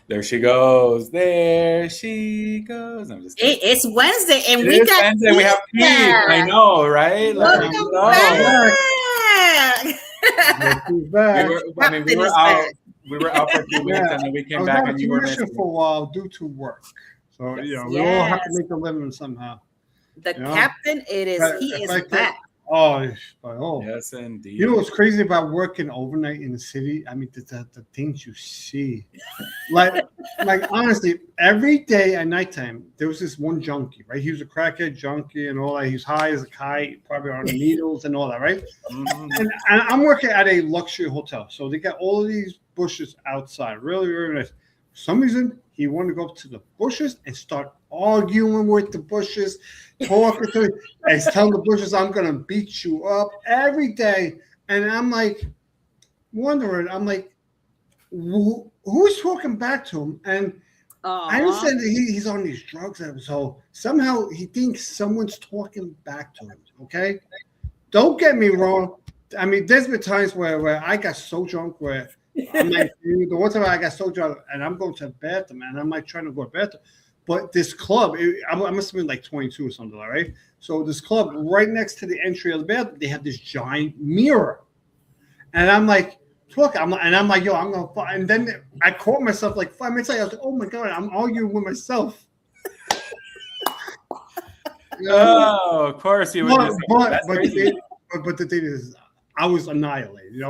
There she goes. There she goes. I'm just kidding. It's Wednesday, and It we is got Wednesday. We have Pete. I know, right? Welcome back. We were out for a few weeks, and then we came back, and you were missing for a while due to work. So we all have to make a living somehow. The captain, he is back. Oh, yes, indeed. You know what's crazy about working overnight in the city? I mean, the things you see, like honestly, every day at nighttime there was this one junkie, right? He was a crackhead junkie and all that. He's high as a kite, probably on needles and all that, right? Mm-hmm. And I'm working at a luxury hotel, so they got all of these bushes outside, really, really nice. For some reason, he wanted to go up to the bushes and start arguing with the bushes, talking to me, and he's telling the bushes, "I'm gonna beat you up every day." And I'm like, wondering, who's talking back to him? And I understand that he's on these drugs, so somehow he thinks someone's talking back to him. Okay, don't get me wrong. I mean, there's been times where I got so drunk where I'm like, the one time I got so drunk and I'm going to the bathroom and I'm like trying to go to the bathroom. But this club, I must have been like 22 or something, all right? So this club, right next to the entry of the bathroom, they have this giant mirror. And I'm like, I'm like, yo, I'm going to, and then I caught myself like 5 minutes later. I was like, oh my God, I'm arguing with myself. Oh, of course you would. But the thing is, I was annihilated,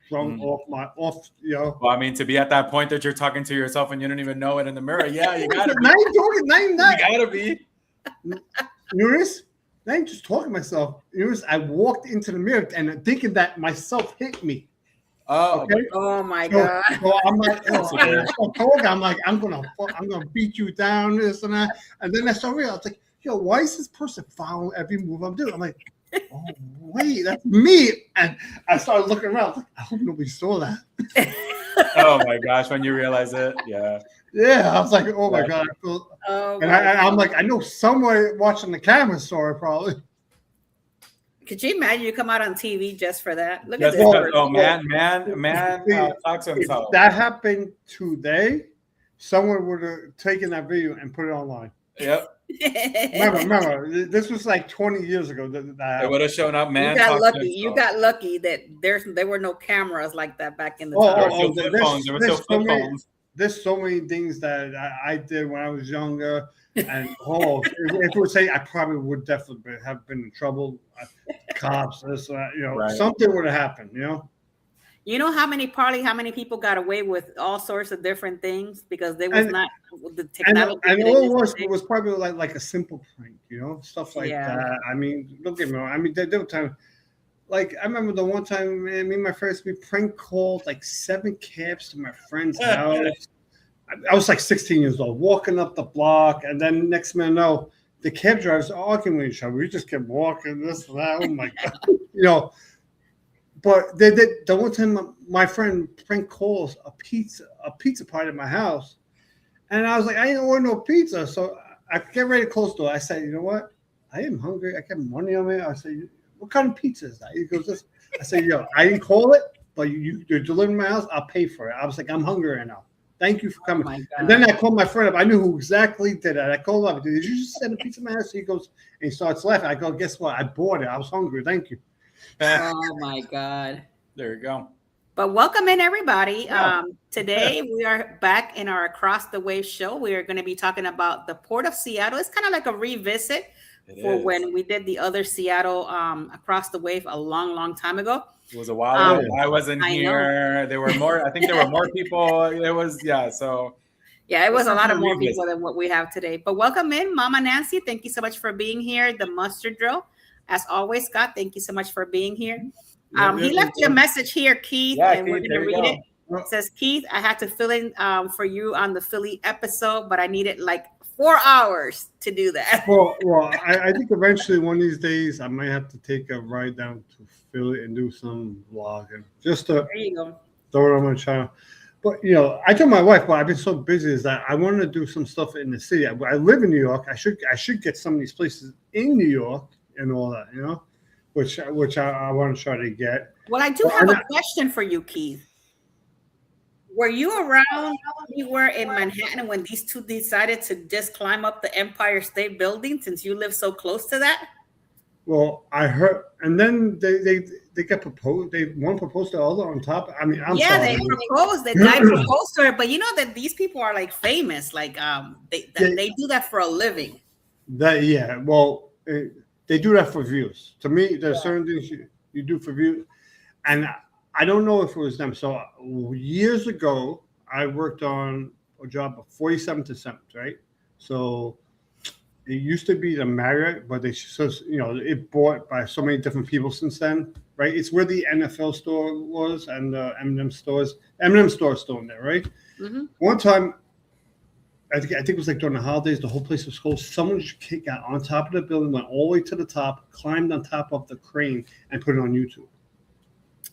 thrown off, Well, I mean, to be at that point that you're talking to yourself and you don't even know it in the mirror, yeah, you gotta be. You gotta be. Notice? I ain't just talking to myself. Notice I walked into the mirror and thinking that myself hit me. Oh, okay? Oh my God. So I'm like, I'm gonna beat you down, this and that. And then I started realizing, I was like, yo, why is this person following every move I'm doing? I'm like, oh wait, that's me. And I started looking around. I was like, I hope nobody saw that. Oh my gosh, when you realize it, yeah. Yeah, I was like, oh my God. I'm like, I know someone watching the camera saw it probably. Could you imagine you come out on TV just for that? Look at this. Man talks to himself. If that happened today, someone would have taken that video and put it online. Yep. Remember, this was like 20 years ago. It would have shown up, man. You got lucky that there were no cameras like that back in the time. There were still flip phones. There's so many things that I did when I was younger. And if it would say, I probably would definitely have been in trouble. Cops, this, right. Something would have happened, You know how many people got away with all sorts of different things because they was not the technology. And all it was probably like a simple prank, stuff like that. I mean, don't get me wrong. I mean, there were times, like I remember the one time, me and my friends, we prank called like 7 cabs to my friend's house. I was like 16 years old, walking up the block, and then next man know, the cab drivers are arguing with each other. We just kept walking, this and that. Oh my God, But the one time my friend prank calls a pizza party at my house, and I was like, I didn't want no pizza, so I get ready to close the door. I said, you know what? I am hungry. I got money on me. I said, what kind of pizza is that? He goes, this. I said, yo, I didn't call it, but you're delivering my house. I'll pay for it. I was like, I'm hungry right now. Thank you for coming. Oh and then I called my friend up. I knew who exactly did it. I called him up. Did you just send a pizza to my house? He goes, and he starts laughing. I go, guess what? I bought it. I was hungry. Thank you. Oh my God. There you go. But welcome in everybody. Today we are back in our Across the Wave show. We are going to be talking about the Port of Seattle. It's kind of like a revisit when we did the other Seattle Across the Wave a long time ago. It was a while ago. I wasn't here. There were more. I think there were more people. It was so. Yeah, it was a lot of more people than what we have today. But welcome in, Mama Nancy. Thank you so much for being here. The Mustard Drill, as always, Scott. Thank you so much for being here. He left you a message here, Keith, and we're going to read it. It says, Keith, I had to fill in for you on the Philly episode, but I needed like 4 hours to do that. Well, I think eventually one of these days I might have to take a ride down to Philly and do some vlogging just to there you go. Throw it on my channel. But I told my wife, I've been so busy is that I want to do some stuff in the city. I live in New York. I should get some of these places in New York and all that, which I want to try to get. Well, I do have a question for you, Keith. Were you around anywhere in Manhattan when these two decided to just climb up the Empire State Building, since you live so close to that? Well, I heard, and then they got proposed. One proposed to the other on top. I mean, I'm sorry. They proposed. The guy proposed to her, but you know that these people are like famous. Like they do that for a living. Well, they do that for views. To me, there's certain things you do for views, and I don't know if it was them. So years ago, I worked on a job of 47th to 7th, right? So it used to be the Marriott, but it bought by so many different people since then, right? It's where the NFL store was and the M&M stores. M&M store is still in there, right? Mm-hmm. One time, I think it was like during the holidays, the whole place was closed. Someone just got on top of the building, went all the way to the top, climbed on top of the crane, and put it on YouTube.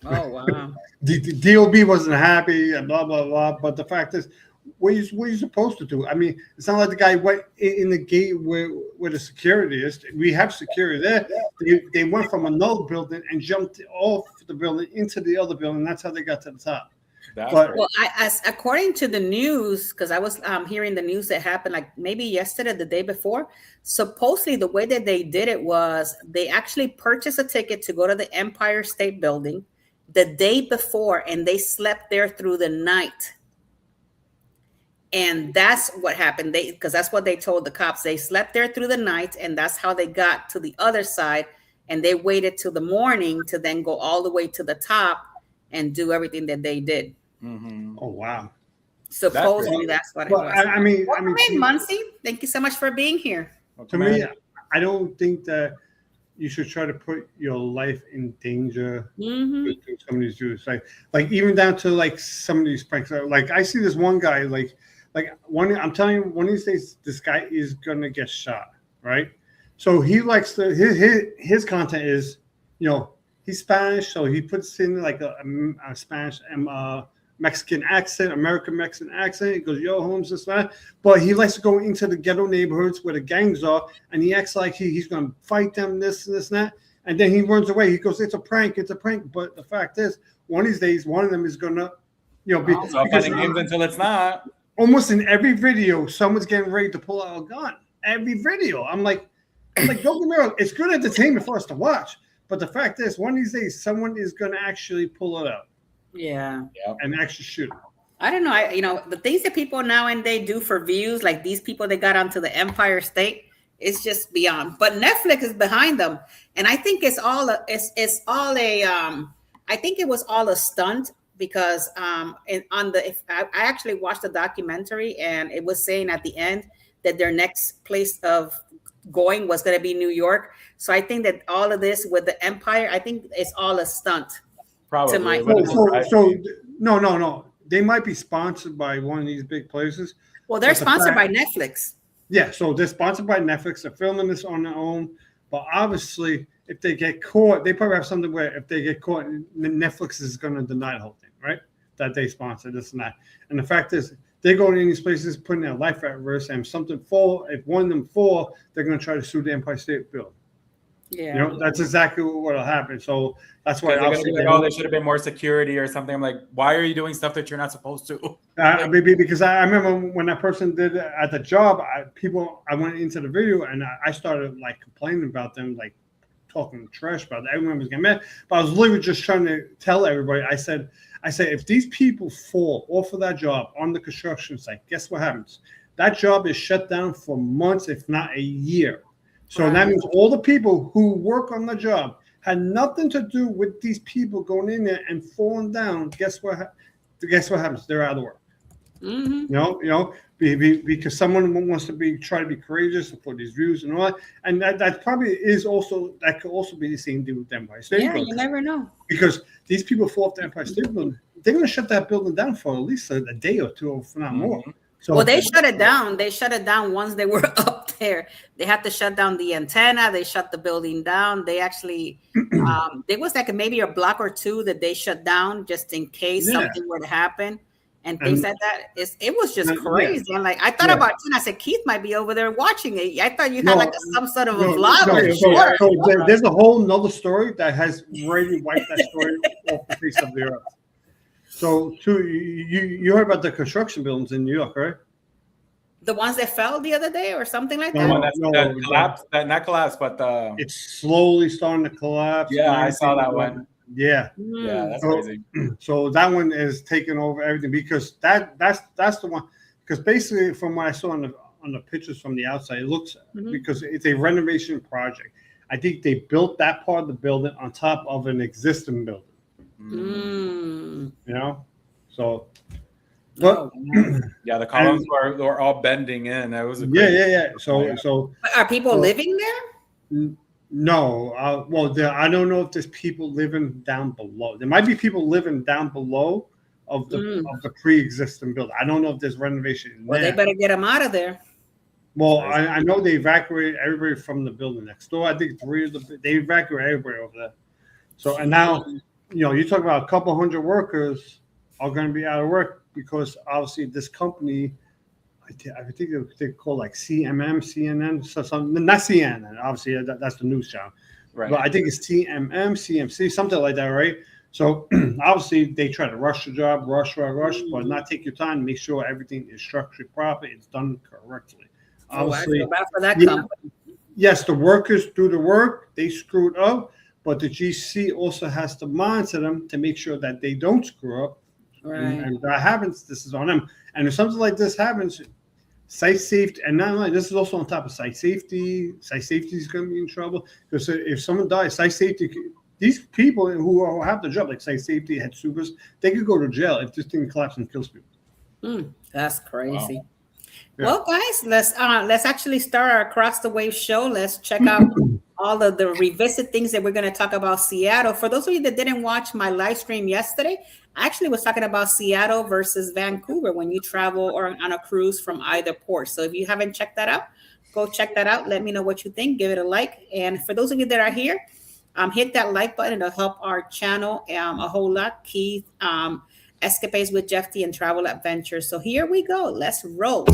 Oh, wow. the DOB wasn't happy and blah, blah, blah. But the fact is, what are you supposed to do? I mean, it's not like the guy went in the gate where the security is. We have security there. They went from another building and jumped off the building into the other building. That's how they got to the top. Well, according to the news, because I was hearing the news that happened like maybe yesterday, the day before, supposedly the way that they did it was they actually purchased a ticket to go to the Empire State Building the day before, and they slept there through the night. And that's what happened. Because that's what they told the cops. They slept there through the night, and that's how they got to the other side. And they waited till the morning to then go all the way to the top and do everything that they did. Mm-hmm. Oh, wow. Supposedly that's what it was. I mean, Muncie, thank you so much for being here. To me, I don't think that you should try to put your life in danger with some of these dudes. Like even down to like some of these pranks. Like I see this one guy, I'm telling you, one of these days, this guy is gonna get shot, right? So he likes his content is, he's Spanish, so he puts in like a Spanish Mexican accent, American Mexican accent. He goes, yo, Holmes, this, that. But he likes to go into the ghetto neighborhoods where the gangs are, and he acts like he's going to fight them, this, and that. And then he runs away. He goes, it's a prank. But the fact is, one of these days, one of them is going to, be fighting games until it's not. Almost in every video, someone's getting ready to pull out a gun. Every video. I'm like, don't get me wrong. It's good entertainment for us to watch. But the fact is, one of these days, someone is going to actually pull it out. Yeah. And actually shoot. I don't know. The things that people now and they do for views, like these people that got onto the Empire State, it's just beyond. But Netflix is behind them, and I think I think it was all a stunt because I actually watched the documentary, and it was saying at the end that their next place of going was going to be New York. So I think that all of this with the Empire, I think it's all a stunt. Probably. No. They might be sponsored by one of these big places. Well, they're sponsored by Netflix. Yeah, so they're sponsored by Netflix. They're filming this on their own. But obviously, if they get caught, they probably have something where if they get caught, Netflix is going to deny the whole thing, right? That they sponsor this and that. And the fact is, they're going in these places, putting their life at risk. And if one of them fall, they're going to try to sue the Empire State Building. Yeah, that's exactly what'll happen. So that's why there should have been more security or something. I'm like, why are you doing stuff that you're not supposed to? Because I remember when that person did it at the job, I went into the video and I started like complaining about them, like talking trash about it. Everyone was getting mad, but I was literally just trying to tell everybody. I said, if these people fall off of that job on the construction site, guess what happens? That job is shut down for months, if not a year. So that means all the people who work on the job had nothing to do with these people going in there and falling down. Guess what happens? They're out of work. Mm-hmm. Because someone wants to try to be courageous and put these views and all that. And that probably could also be the same deal with the Empire State Building. You never know. Because these people fall off the Empire State Building, they're going to shut that building down for at least a day or two, if not more. So they shut it down. They shut it down once they were up there. They had to shut down the antenna. They shut the building down. They actually, there was like maybe a block or two that they shut down just in case something were to happen and things like that. It was just crazy. And like I thought about it, and I said Keith might be over there watching it. I thought you had some sort of a vlog. So there's a whole nother story that has really wiped that story off the face of the earth. So, too, you heard about the construction buildings in New York, right? The ones that fell the other day or something like The that? one that collapsed, not collapsed, but it's slowly starting to collapse. Yeah, I saw that one. Yeah. Yeah, that's crazy. So that one is taking over everything because that's the one. Because basically, from what I saw on the pictures from the outside, it looks because it's a renovation project. I think they built that part of the building on top of an existing building. You know, so. But yeah, the columns were all bending in. That was yeah. So are people living there? No. Well, I don't know if there's people living down below. There might be people living down below of the pre-existing building. I don't know if there's renovation. Well, they better get them out of there. Well, I know they evacuated everybody from the building next door. I think they evacuated everybody over there. So and now, you talk about a couple hundred workers are going to be out of work because obviously this company, I think they call like CMM, CNN, so something, not CNN. Obviously, that's the news channel. Right. But I think it's TMM, CMC, something like that, right? So obviously they try to rush the job, rush, but not take your time, make sure everything is structured properly, it's done correctly. Obviously, I feel bad for that company. Yes, the workers do the work, they screwed up, but the GC also has to monitor them to make sure that they don't screw up. Right. And that happens, this is on them. And if something like this happens, site safety, and not only this is also on top of site safety. Site safety is going to be in trouble because if someone dies, site safety, these people who have the job, like site safety, head supers, they could go to jail if this thing collapses and kills people. That's crazy. Wow. Yeah. Well, guys, let's actually start our Across the Wave show. Let's check out all of the revisit things that we're going to talk about Seattle. For those of you that didn't watch my live stream yesterday, I actually was talking about Seattle versus Vancouver when you travel or on a cruise from either port. So if you haven't checked that out, go check that out. Let me know what you think. Give it a like. And for those of you that are here, hit that like button. It'll help our channel a whole lot. Keith, Escapades with Jeff D and Travel Adventures. So here we go. Let's roll.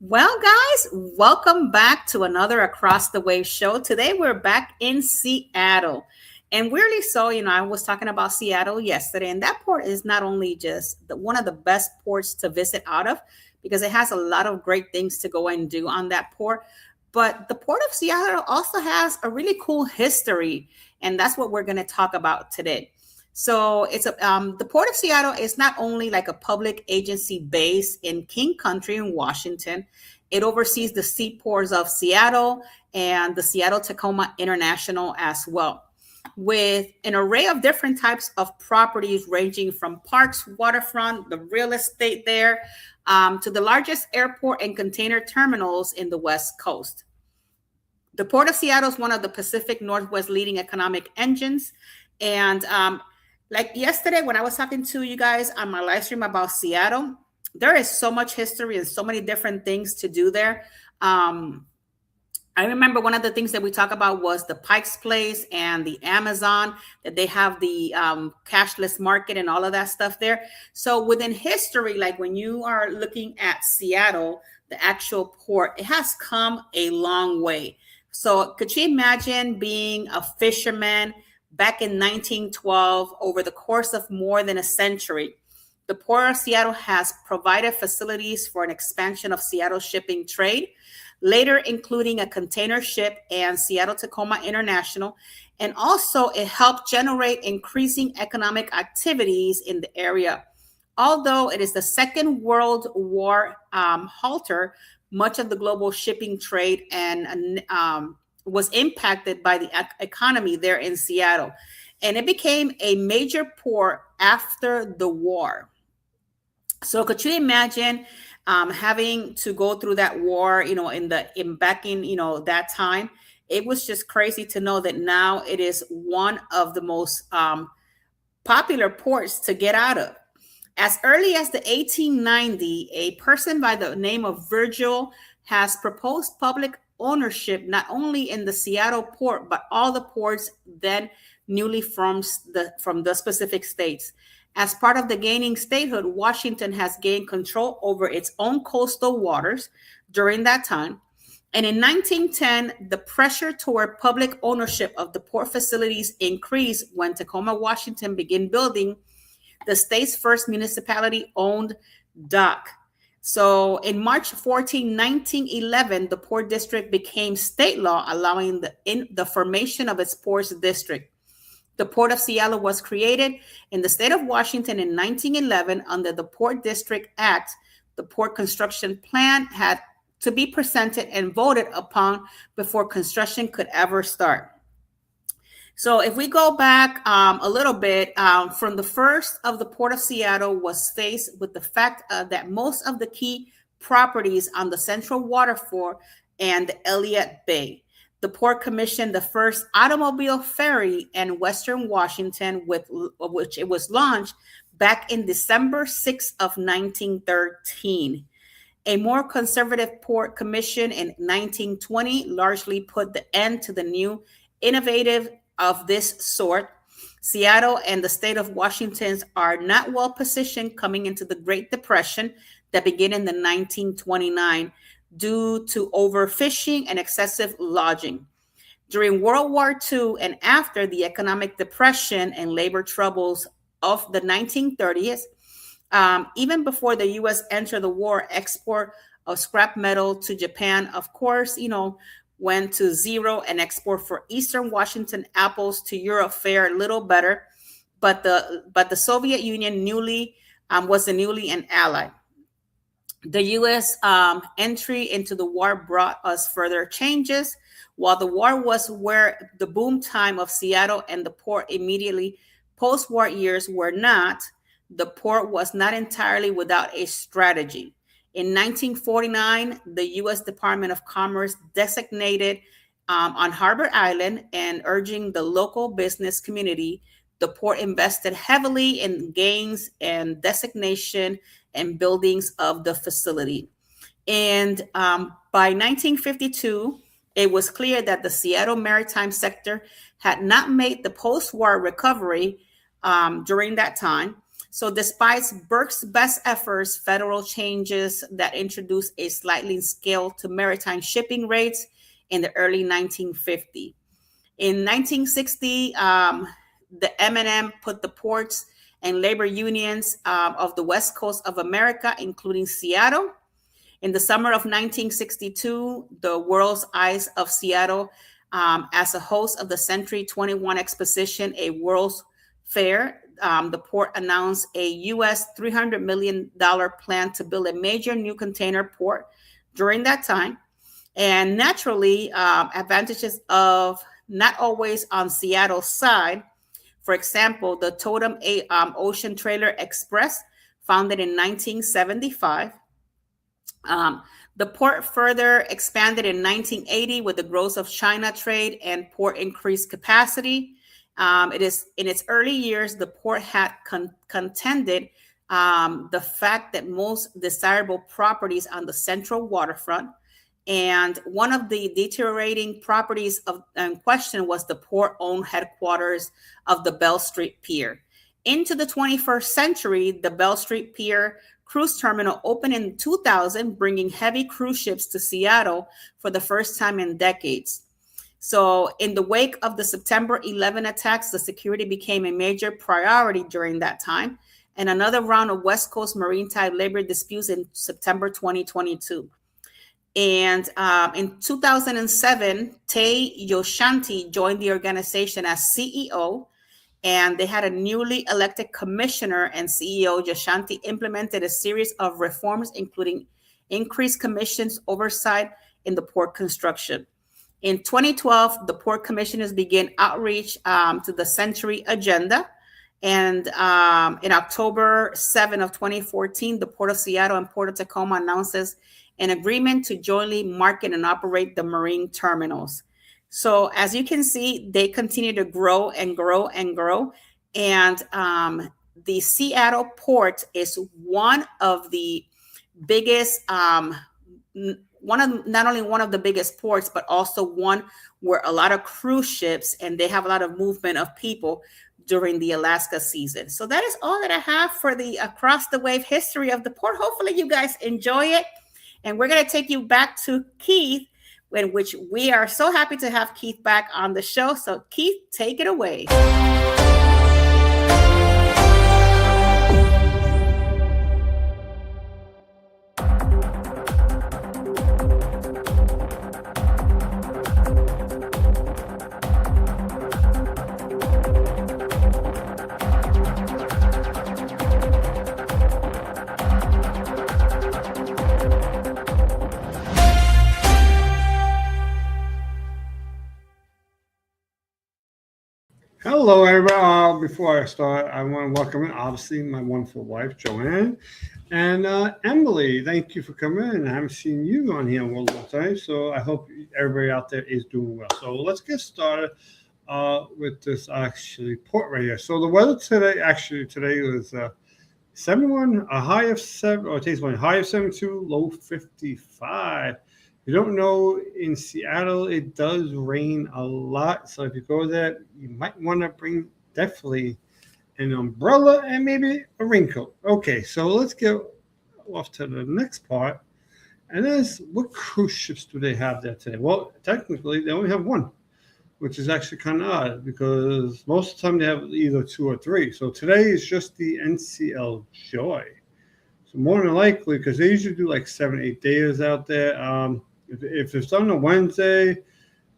Well, guys, welcome back to another Across the Wave show. Today, we're back in Seattle. And weirdly so, I was talking about Seattle yesterday, and that port is not only just one of the best ports to visit out of, because it has a lot of great things to go and do on that port. But the Port of Seattle also has a really cool history, and that's what we're going to talk about today. So it's the Port of Seattle is not only like a public agency based in King Country in Washington. It oversees the seaports of Seattle and the Seattle-Tacoma International as well, with an array of different types of properties ranging from parks, waterfront, the real estate there, to the largest airport and container terminals in the West Coast. The Port of Seattle is one of the Pacific Northwest leading economic engines. And like yesterday, when I was talking to you guys on my live stream about Seattle, there is so much history and so many different things to do there. I remember one of the things that we talked about was the Pike's Place and the Amazon, that they have the cashless market and all of that stuff there. So within history, like when you are looking at Seattle, the actual port, it has come a long way. So could you imagine being a fisherman back in 1912, over the course of more than a century? The Port of Seattle has provided facilities for an expansion of Seattle shipping trade, later including a container ship and Seattle-Tacoma International. And also it helped generate increasing economic activities in the area. Although it is the Second World War halter, much of the global shipping trade and was impacted by the economy there in Seattle. And it became a major port after the war. So could you imagine having to go through that war, back in that time? It was just crazy to know that now it is one of the most popular ports to get out of. As early as the 1890, a person by the name of Virgil has proposed public ownership not only in the Seattle port, but all the ports then newly from the specific states. As part of the gaining statehood, Washington has gained control over its own coastal waters during that time. And in 1910, the pressure toward public ownership of the port facilities increased when Tacoma, Washington began building the state's first municipality-owned dock. So in March 14, 1911, the Port District became state law, allowing the formation of its ports district. The Port of Seattle was created in the state of Washington in 1911 under the Port District Act. The port construction plan had to be presented and voted upon before construction could ever start. So if we go back a little bit, from the first of the Port of Seattle was faced with the fact that most of the key properties on the Central Waterfront and the Elliott Bay. The port commissioned the first automobile ferry in Western Washington, with which it was launched back in December 6th of 1913. A more conservative port commission in 1920 largely put the end to the new innovative of this sort. Seattle and the state of Washington are not well positioned coming into the Great Depression that began in the 1929 due to overfishing and excessive lodging. During World War II and after the economic depression and labor troubles of the 1930s, even before the U.S. entered the war, export of scrap metal to Japan, of course, went to zero, and export for Eastern Washington apples to Europe fared a little better, but the Soviet Union was newly an ally. The U.S. Entry into the war brought us further changes. While the war was where the boom time of Seattle and the port immediately post-war years were not, the port was not entirely without a strategy. In 1949, the U.S. Department of Commerce designated on Harbor Island, and urging the local business community, the port invested heavily in gains and designation and buildings of the facility. And by 1952, it was clear that the Seattle maritime sector had not made the post-war recovery during that time. So despite Burke's best efforts, federal changes that introduced a sliding scale to maritime shipping rates in the early 1950s. In 1960, the M&M put the ports and labor unions of the West Coast of America, including Seattle. In the summer of 1962, the World's Eyes of Seattle, as a host of the Century 21 Exposition, a World's Fair, the port announced a U.S. $300 million plan to build a major new container port during that time. And naturally, advantages of not always on Seattle's side. For example, the Totem Ocean Trailer Express, founded in 1975. The port further expanded in 1980 with the growth of China trade and port increased capacity. It is in its early years, the port had contended the fact that most desirable properties on the Central Waterfront, and one of the deteriorating properties in question was the port-owned headquarters of the Bell Street Pier. Into the 21st century, the Bell Street Pier cruise terminal opened in 2000, bringing heavy cruise ships to Seattle for the first time in decades. So in the wake of the September 11 attacks, the security became a major priority during that time, and another round of West Coast maritime labor disputes in September 2022. And in 2007, Tay Yoshanti joined the organization as CEO, and they had a newly elected commissioner and CEO. Yoshanti implemented a series of reforms, including increased commissions oversight in the port construction. In 2012, the port commissioners began outreach to the Century Agenda. And in October 7 of 2014, the Port of Seattle and Port of Tacoma announces an agreement to jointly market and operate the marine terminals. So as you can see, they continue to grow and grow and grow. And the Seattle port is one of the biggest, not only one of the biggest ports, but also one where a lot of cruise ships, and they have a lot of movement of people during the Alaska season. So that is all that I have for the across the wave history of the port. Hopefully you guys enjoy it. And we're going to take you back to Keith, in which we are so happy to have Keith back on the show. So Keith, take it away. Hello, everybody. Before I start, I want to welcome in, obviously, my wonderful wife, Joanne, and Emily. Thank you for coming in. I haven't seen you on here in a long time, so I hope everybody out there is doing well. So let's get started with this actually port right here. So the weather today was 71, a high of 7, or today's one, high of 72, low 55. You don't know, in Seattle, it does rain a lot. So if you go there, you might want to bring definitely an umbrella and maybe a raincoat. Okay, so let's get off to the next part. And that is, what cruise ships do they have there today? Well, technically, they only have one, which is actually kind of odd because most of the time they have either 2 or 3. So today is just the NCL Joy. So more than likely, because they usually do like 7, 8 days out there. If it's on a Wednesday,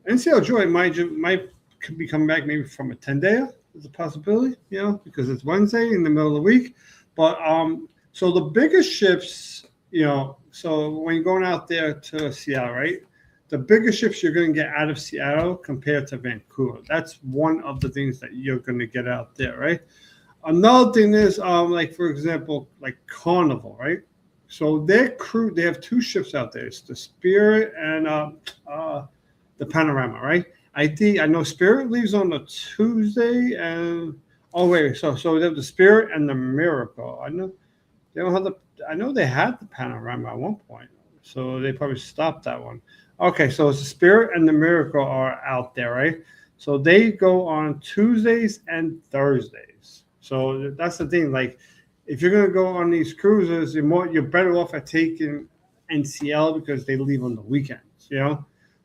NCL Joy might be coming back maybe from a 10-dayer. There's a possibility, because it's Wednesday in the middle of the week. But so the biggest ships, so when you're going out there to Seattle, right? The biggest ships you're going to get out of Seattle compared to Vancouver. That's one of the things that you're going to get out there, right? Another thing is, like, for example, like Carnival, right? So their crew, they have 2 ships out there. It's the Spirit and the Panorama, right? I know Spirit leaves on a Tuesday, and so they have the Spirit and the Miracle. I know they don't have I know they had the Panorama at one point, so they probably stopped that one. Okay, so it's the Spirit and the Miracle are out there, right? So they go on Tuesdays and Thursdays. So that's the thing, like, if you're going to go on these cruises, you're better off at taking NCL because they leave on the weekends.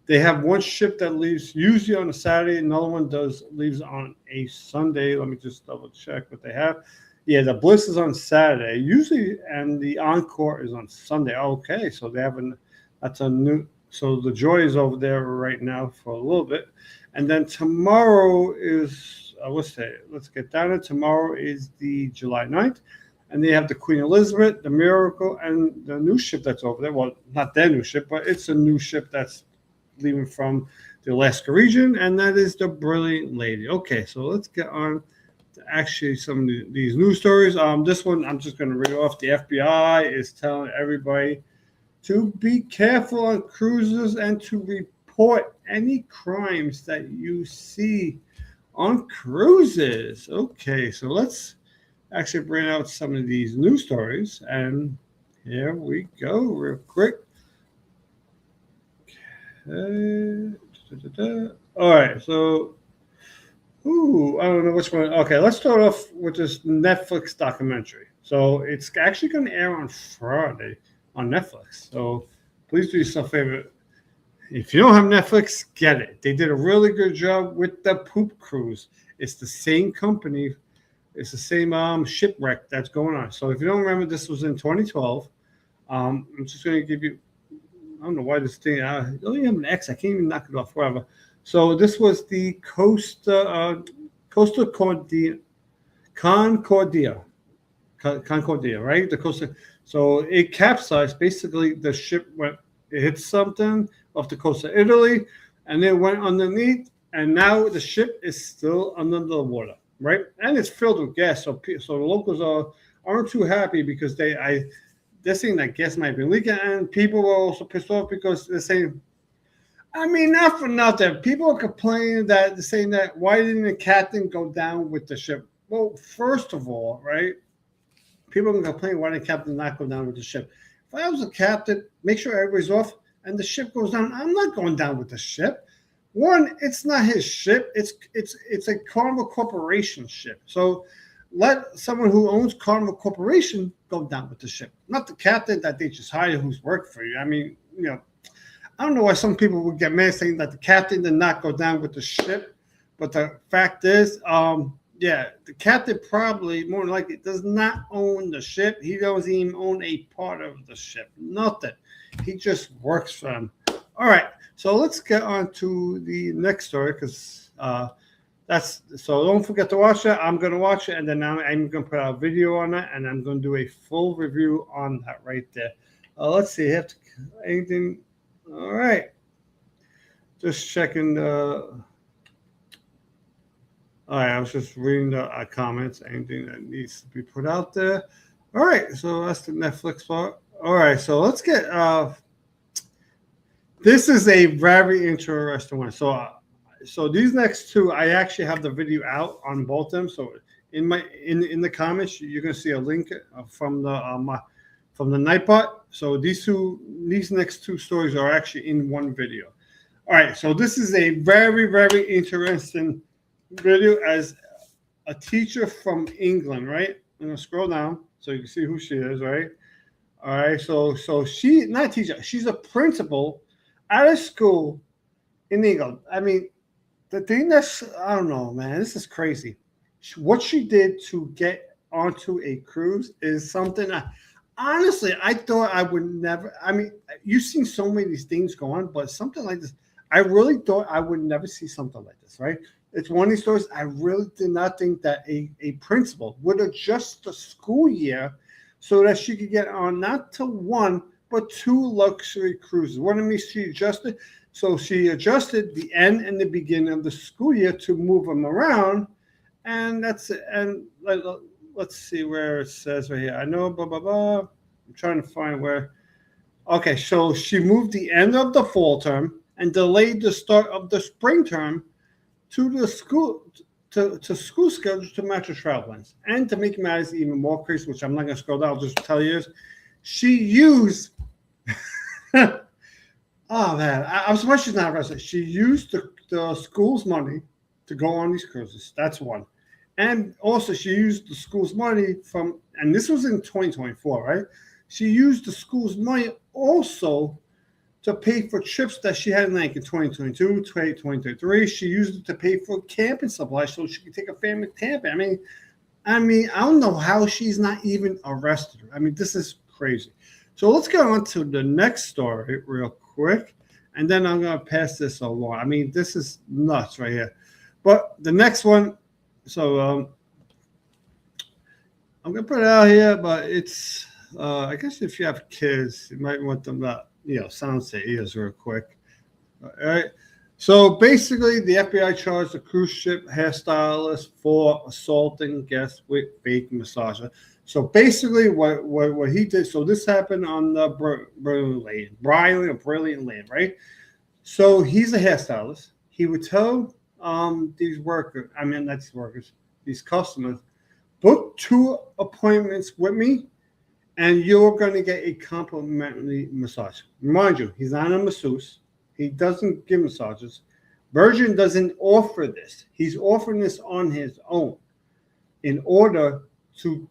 They have one ship that leaves usually on a Saturday, another one leaves on a Sunday. Let me just double check what they have. Yeah, the Bliss is on Saturday usually, and the Encore is on Sunday. Okay, so they have that's a new. So the Joy is over there right now for a little bit, and then tomorrow is let's get down to tomorrow is the July 9th. And they have the Queen Elizabeth, the Miracle, and the new ship that's over there. Well, not their new ship, but it's a new ship that's leaving from the Alaska region, and that is the Brilliant Lady. Okay, so let's get on to actually some of these news stories. This one, I'm just going to read off. The FBI is telling everybody to be careful on cruises and to report any crimes that you see on cruises. Okay, so let's actually bring out some of these news stories, and here we go real quick. Okay. All right, so I don't know which one. Okay, let's start off with this Netflix documentary. So it's actually going to air on Friday on Netflix, so please do yourself a favor. If you don't have Netflix, get it. They did a really good job with the Poop Cruise. It's the same company. It's the same shipwreck that's going on. So if you don't remember, this was in 2012. I'm just going to give you, I don't know why this thing, I only have an X. I can't even knock it off, whatever. So this was the Costa Concordia, right? The Costa. So it capsized. Basically, the ship it hit something off the coast of Italy, and then went underneath, and now the ship is still under the water. Right, and it's filled with gas, so the locals aren't too happy because they're saying that gas might be leaking, and people were also pissed off because they're saying, I mean, not for nothing, people are complaining that they're saying that why didn't the captain go down with the ship? Well, first of all, right? People can complain why the captain not go down with the ship. If I was a captain, make sure everybody's off and the ship goes down. I'm not going down with the ship. One, it's not his ship. It's a Carnival Corporation ship. So let someone who owns Carnival Corporation go down with the ship, not the captain that they just hired who's worked for you. I mean, I don't know why some people would get mad saying that the captain did not go down with the ship, but the fact is, the captain probably more likely does not own the ship. He doesn't even own a part of the ship. Nothing. He just works for them. All right. So let's get on to the next story because so don't forget to watch it. I'm going to watch it and then I'm going to put out a video on it and I'm going to do a full review on that right there. Let's see. Anything? All right. Just checking the. All right, I was just reading the comments, anything that needs to be put out there. All right, so that's the Netflix part. All right, so let's get this is a very interesting one. So these next two, I actually have the video out on both of them. So in the comments, you're gonna see a link from the night part. So these next two stories are actually in one video. All right, so this is a very, very interesting video as a teacher from England, right? I'm gonna scroll down so you can see who she is, right? All right, so she not a teacher, she's a principal at a school in England. I mean, the thing that's I don't know, man, this is crazy. What she did to get onto a cruise is something honestly I thought I would never. I mean, you've seen so many of these things go on, but something like this, I really thought I would never see something like this, right? It's one of these stories. I really did not think that a principal would adjust the school year so that she could get on not to one, but two luxury cruises. One of them she adjusted. So she adjusted the end and the beginning of the school year to move them around. And that's it. And let's see where it says right here. I know, blah, blah, blah. I'm trying to find where. Okay, so she moved the end of the fall term and delayed the start of the spring term to the school school schedule to match her travel plans. And to make matters even more crazy, which I'm not going to scroll down, I'll just tell you, she used oh man, I'm surprised she's not arrested. She used the school's money to go on these cruises. That's one. And also she used the school's money and this was in 2024, right? She used the school's money also to pay for trips that she had like in 2022, 2023. She used it to pay for camping supplies so she could take a family camping. I mean, I don't know how she's not even arrested. I mean, this is crazy. So let's go on to the next story real quick, and then I'm going to pass this along. I mean, this is nuts right here. But the next one, so I'm going to put it out here, but it's, I guess if you have kids, you might want them to, sounds to ears real quick. All right. So basically, the FBI charged a cruise ship hairstylist for assaulting guests with fake massager. So basically, what he did. So this happened on the Brilliant Lane, right? So he's a hairstylist. He would tell these customers, book 2 appointments with me, and you're going to get a complimentary massage. Mind you, he's not a masseuse. He doesn't give massages. Virgin doesn't offer this. He's offering this on his own in order to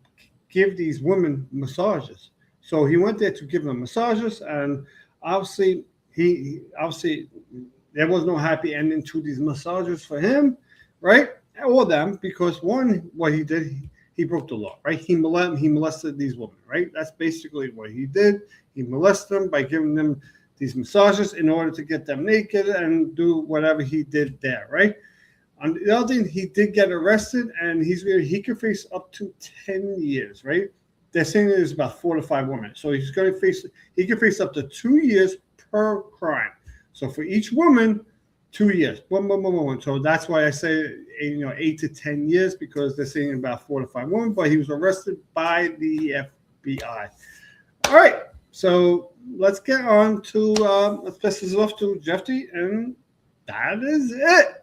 give these women massages. So he went there to give them massages, and obviously, there was no happy ending to these massages for him, right? Or them, because one, what he did, he broke the law, right? He molested these women, right? That's basically what he did. He molested them by giving them these massages in order to get them naked and do whatever he did there, right? On the other thing, he did get arrested, and he could face up to 10 years, right? They're saying there's about 4 to 5 women, so he could face up to 2 years per crime. So for each woman, 2 years. Boom. So that's why I say 8 to 10 years, because they're saying about 4 to 5 women. But he was arrested by the FBI. All right, so let's get on to let's pass this off to Jeffy, and that is it.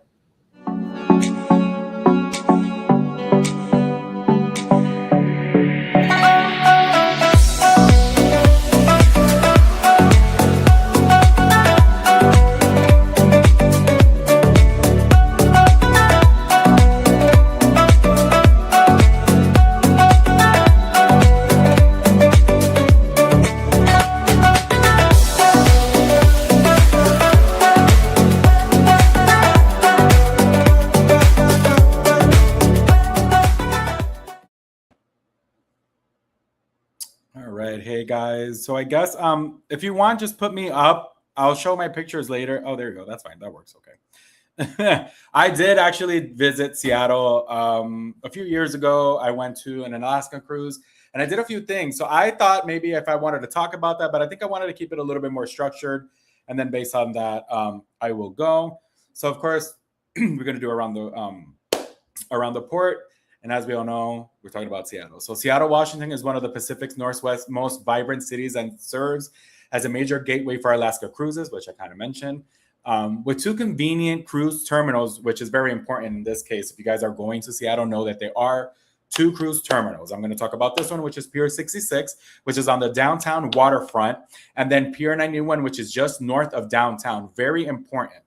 guys. So I guess if you want, just put me up. I'll show my pictures later. Oh, there you go. That's fine. That works. Okay. I did actually visit Seattle a few years ago. I went to an Alaska cruise and I did a few things. So I thought maybe if I wanted to talk about that, but I think I wanted to keep it a little bit more structured. And then based on that, I will go. So of course, we're going to do around the port. And as we all know, we're talking about Seattle. So Seattle, Washington is one of the Pacific's Northwest most vibrant cities and serves as a major gateway for Alaska cruises, which I kind of mentioned, with two convenient cruise terminals, which is very important in this case. If you guys are going to Seattle, know that there are two cruise terminals. I'm going to talk about this one, which is Pier 66, which is on the downtown waterfront, and then Pier 91, which is just north of downtown. Very important.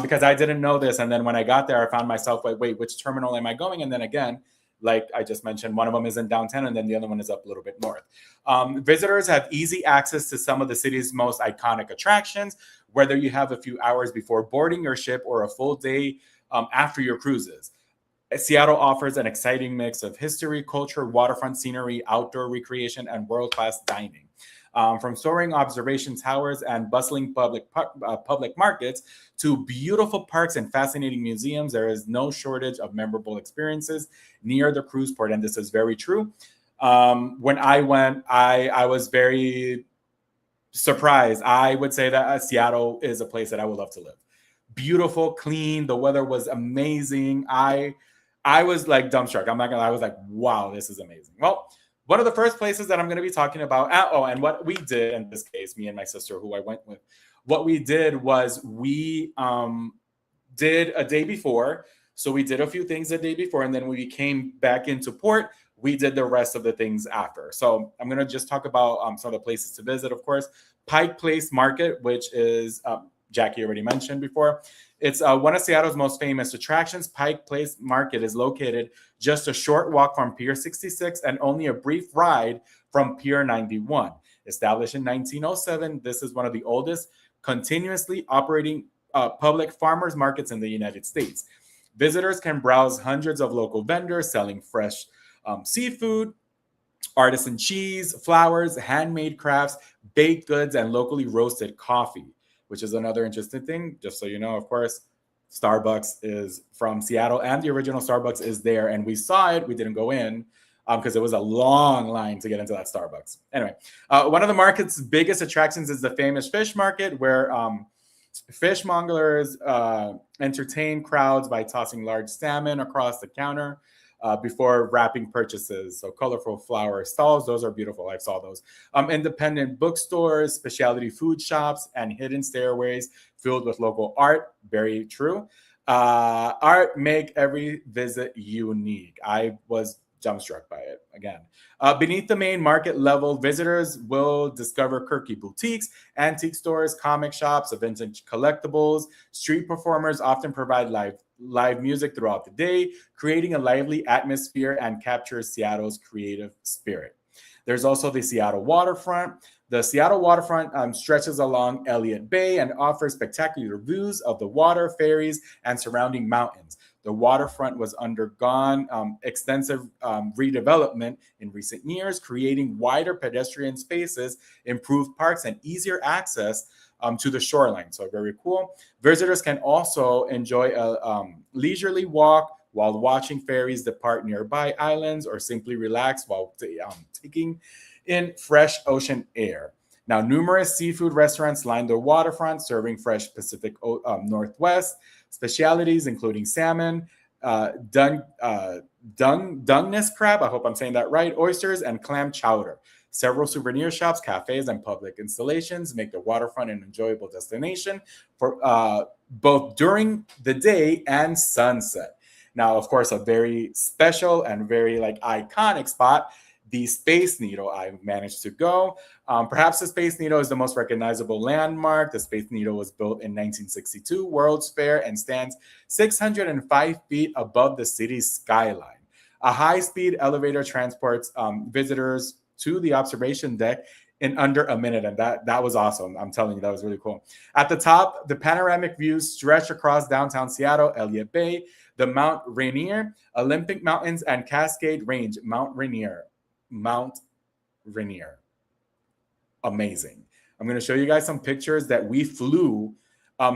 Because I didn't know this. And then when I got there, I found myself like, wait, which terminal am I going? And then again, like I just mentioned, one of them is in downtown and then the other one is up a little bit north. Visitors have easy access to some of the city's most iconic attractions, whether you have a few hours before boarding your ship or a full day after your cruises. Seattle offers an exciting mix of history, culture, waterfront scenery, outdoor recreation, and world-class dining. From soaring observation towers and bustling public markets to beautiful parks and fascinating museums, there is no shortage of memorable experiences near the cruise port, and this is very true. When I went, I was very surprised. I would say that Seattle is a place that I would love to live. Beautiful, clean. The weather was amazing. I was like dumbstruck. I'm not gonna lie. I was like, wow, this is amazing. Well, one of the first places that I'm going to be talking about, and what we did in this case, me and my sister, who I went with, what we did was we did a day before. So we did a few things the day before, and then when we came back into port, we did the rest of the things after. So I'm going to just talk about some of the places to visit, of course. Pike Place Market, which is, Jackie already mentioned before. It's one of Seattle's most famous attractions. Pike Place Market is located just a short walk from Pier 66 and only a brief ride from Pier 91. Established in 1907, this is one of the oldest continuously operating public farmers markets in the United States. Visitors can browse hundreds of local vendors selling fresh seafood, artisan cheese, flowers, handmade crafts, baked goods, and locally roasted coffee, which is another interesting thing. Just so you know, of course, Starbucks is from Seattle and the original Starbucks is there. And we saw it. We didn't go in because it was a long line to get into that Starbucks. Anyway, one of the market's biggest attractions is the famous fish market, where fishmongers entertain crowds by tossing large salmon across the counter before wrapping purchases. So colorful flower stalls, those are beautiful. I saw those. Independent bookstores, specialty food shops, and hidden stairways filled with local art. Very true. Art make every visit unique. I was dumbstruck by it again. Beneath the main market level, visitors will discover quirky boutiques, antique stores, comic shops, vintage collectibles. Street performers often provide live music throughout the day, creating a lively atmosphere and captures Seattle's creative spirit. There's also the Seattle waterfront. The Seattle waterfront stretches along Elliott Bay and offers spectacular views of the water, ferries, and surrounding mountains. The waterfront was undergone extensive redevelopment in recent years, creating wider pedestrian spaces, improved parks, and easier access to the shoreline. So very cool. Visitors can also enjoy a leisurely walk while watching ferries depart nearby islands, or simply relax while taking in fresh ocean air. Now, numerous seafood restaurants line the waterfront, serving fresh Pacific Northwest specialities, including salmon, Dungeness crab, I hope I'm saying that right, oysters, and clam chowder. Several souvenir shops, cafes, and public installations make the waterfront an enjoyable destination for both during the day and sunset. Now, of course, a very special and very iconic spot, the Space Needle. I managed to go. Perhaps the Space Needle is the most recognizable landmark. The Space Needle was built in 1962 World's Fair and stands 605 feet above the city's skyline. A high-speed elevator transports visitors to the observation deck in under a minute, and that was awesome. I'm telling you, that was really cool. At the top, the panoramic views stretch across downtown Seattle, Elliott Bay, the Mount Rainier, Olympic Mountains, and Cascade Range. Mount Rainier. amazing. I'm going to show you guys some pictures that we flew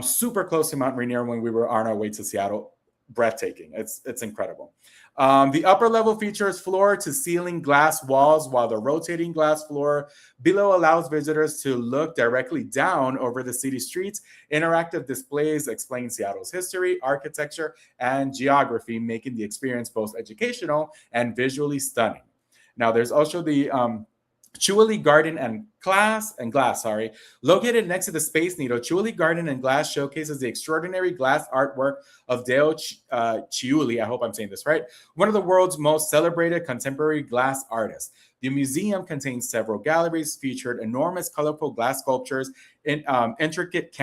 super close to Mount Rainier when we were on our way to Seattle. Breathtaking. It's incredible. The upper level features floor to ceiling glass walls, while the rotating glass floor below allows visitors to look directly down over the city streets. Interactive displays explain Seattle's history, architecture, and geography, making the experience both educational and visually stunning. Now, there's also the Chewley Garden and Glass, located next to the Space Needle. Chewley Garden and Glass showcases the extraordinary glass artwork of Dale Chewley. I hope I'm saying this right. One of the world's most celebrated contemporary glass artists. The museum contains several galleries, featured enormous colorful glass sculptures, intricate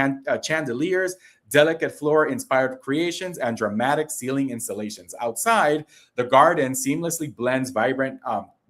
chandeliers, delicate floor-inspired creations, and dramatic ceiling installations. Outside, the garden seamlessly blends vibrant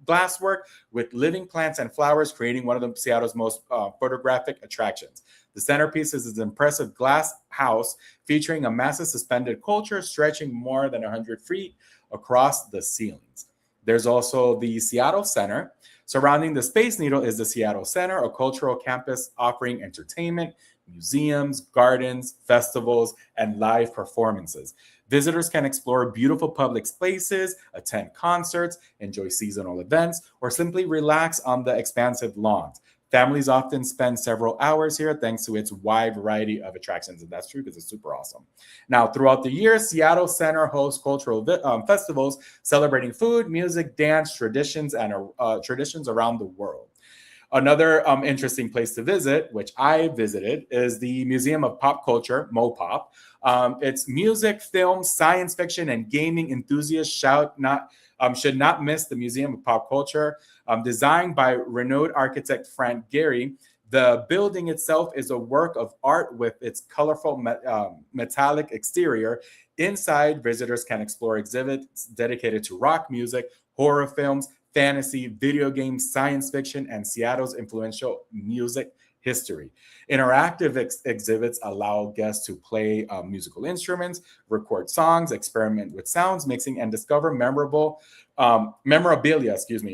glasswork with living plants and flowers, creating one of the Seattle's most photographic attractions. The centerpiece is an impressive glass house featuring a massive suspended sculpture stretching more than 100 feet across the ceilings. There's also the Seattle Center. Surrounding the Space Needle is the Seattle Center, a cultural campus offering entertainment, museums, gardens, festivals, and live performances. Visitors can explore beautiful public spaces, attend concerts, enjoy seasonal events, or simply relax on the expansive lawns. Families often spend several hours here thanks to its wide variety of attractions, and that's true because it's super awesome. Now, throughout the year, Seattle Center hosts cultural festivals celebrating food, music, dance, traditions, and traditions around the world. Another interesting place to visit, which I visited, is the Museum of Pop Culture, MoPop. It's music, film, science fiction, and gaming enthusiasts should not miss the Museum of Pop Culture. Designed by renowned architect Frank Gehry, the building itself is a work of art with its colorful metallic exterior. Inside, visitors can explore exhibits dedicated to rock music, horror films, fantasy, video games, science fiction, and Seattle's influential music history. Interactive exhibits allow guests to play musical instruments, record songs, experiment with sounds mixing, and discover memorabilia,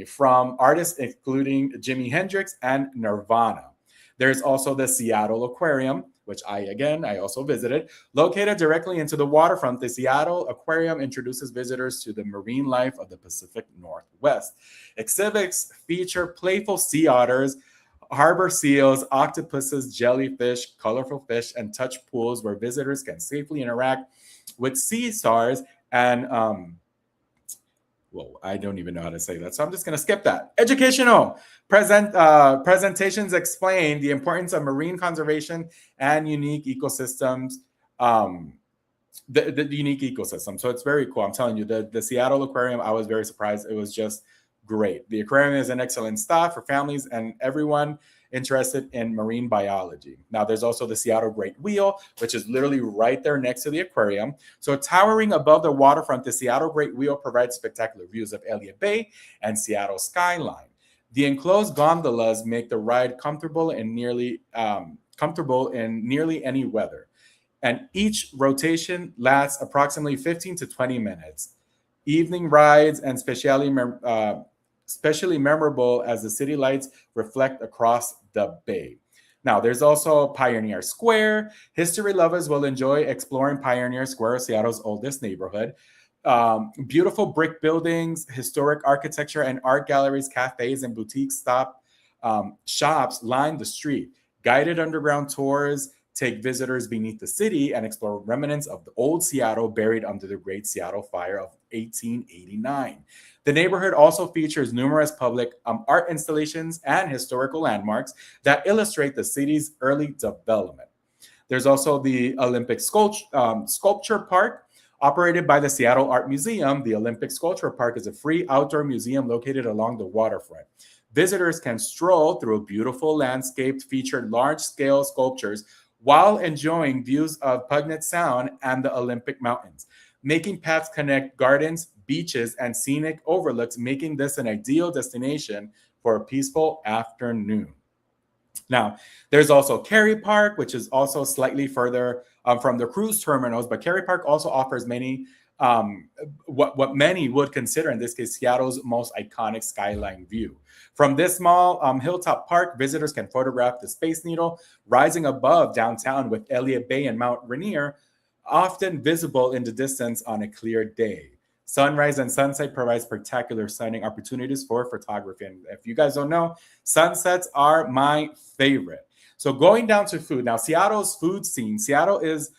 from artists including Jimi Hendrix and Nirvana. There's also the Seattle Aquarium, which I also visited. Located directly into the waterfront, the Seattle Aquarium introduces visitors to the marine life of the Pacific Northwest. Exhibits feature playful sea otters, harbor seals, octopuses, jellyfish, colorful fish, and touch pools where visitors can safely interact with sea stars and I don't even know how to say that, so I'm just going to skip that. Educational presentations explain the importance of marine conservation and unique ecosystems. The unique ecosystem. So it's very cool. I'm telling you, the Seattle Aquarium, I was very surprised. It was just great. The aquarium is an excellent stop for families and everyone interested in marine biology. Now, there's also the Seattle Great Wheel, which is literally right there next to the aquarium. So towering above the waterfront, the Seattle Great Wheel provides spectacular views of Elliott Bay and Seattle skyline. The enclosed gondolas make the ride comfortable in nearly any weather. And each rotation lasts approximately 15 to 20 minutes. Evening rides and especially memorable as the city lights reflect across the bay. Now, there's also Pioneer Square. History lovers will enjoy exploring Pioneer Square, Seattle's oldest neighborhood. Beautiful brick buildings, historic architecture, and art galleries, cafes, and boutique shops line the street. Guided underground tours take visitors beneath the city and explore remnants of the old Seattle buried under the Great Seattle Fire of 1889. The neighborhood also features numerous public art installations and historical landmarks that illustrate the city's early development. There's also the Olympic Sculpture Park. Operated by the Seattle Art Museum, the Olympic Sculpture Park is a free outdoor museum located along the waterfront. Visitors can stroll through a beautiful landscape featured large-scale sculptures while enjoying views of Puget Sound and the Olympic Mountains. Making paths connect gardens, beaches, and scenic overlooks, making this an ideal destination for a peaceful afternoon. Now, there's also Cary Park, which is also slightly further from the cruise terminals, but Cary Park also offers many, what many would consider, in this case, Seattle's most iconic skyline view. From this small hilltop park, visitors can photograph the Space Needle rising above downtown with Elliott Bay and Mount Rainier, often visible in the distance on a clear day. Sunrise and sunset provides spectacular sighting opportunities for photography. And if you guys don't know, sunsets are my favorite. So going down to food. Now, Seattle's food scene. Seattle is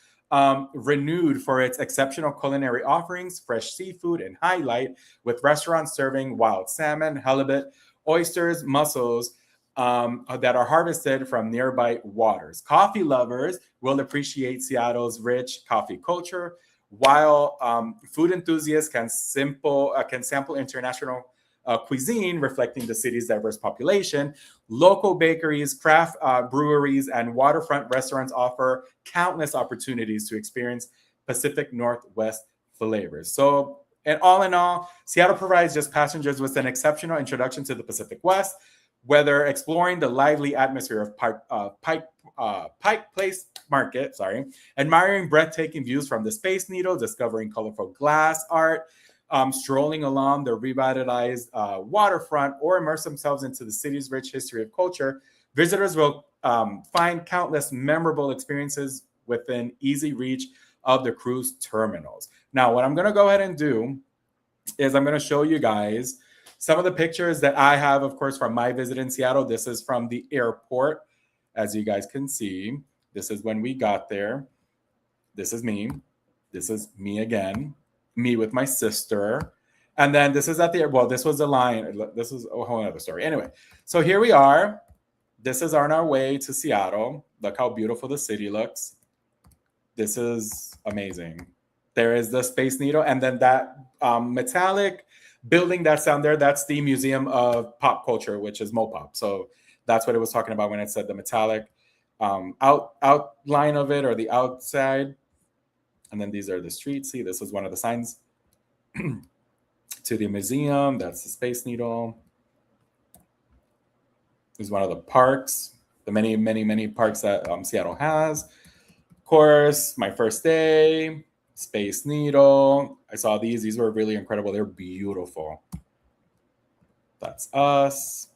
renewed for its exceptional culinary offerings, fresh seafood, and highlight, with restaurants serving wild salmon, halibut, oysters, mussels that are harvested from nearby waters. Coffee lovers will appreciate Seattle's rich coffee culture, while food enthusiasts can sample international cuisine reflecting the city's diverse population. Local bakeries, craft breweries, and waterfront restaurants offer countless opportunities to experience Pacific Northwest flavors. So, and all in all, Seattle provides just passengers with an exceptional introduction to the Pacific West, whether exploring the lively atmosphere of Pike Place Market, admiring breathtaking views from the Space Needle, discovering colorful glass art, strolling along the revitalized waterfront, or immerse themselves into the city's rich history of culture. Visitors will find countless memorable experiences within easy reach of the cruise terminals. Now, what I'm going to go ahead and do is I'm going to show you guys some of the pictures that I have, of course, from my visit in Seattle. This is from the airport, as you guys can see. This is when we got there. This is me. This is me again. Me with my sister. And then this is at the, well, this was the line. This is a whole other story. Anyway, so here we are. This is on our way to Seattle. Look how beautiful the city looks. This is amazing. There is the Space Needle. And then that metallic building that's down there, that's the Museum of Pop Culture, which is Mopop. So that's what it was talking about when it said the metallic outline of it, or the outside. And then these are the streets. See, this is one of the signs to the museum. That's the Space Needle. This is one of the parks, the many, many, many parks that Seattle has. Of course, my first day, Space Needle. I saw these. These were really incredible. They're beautiful. That's us.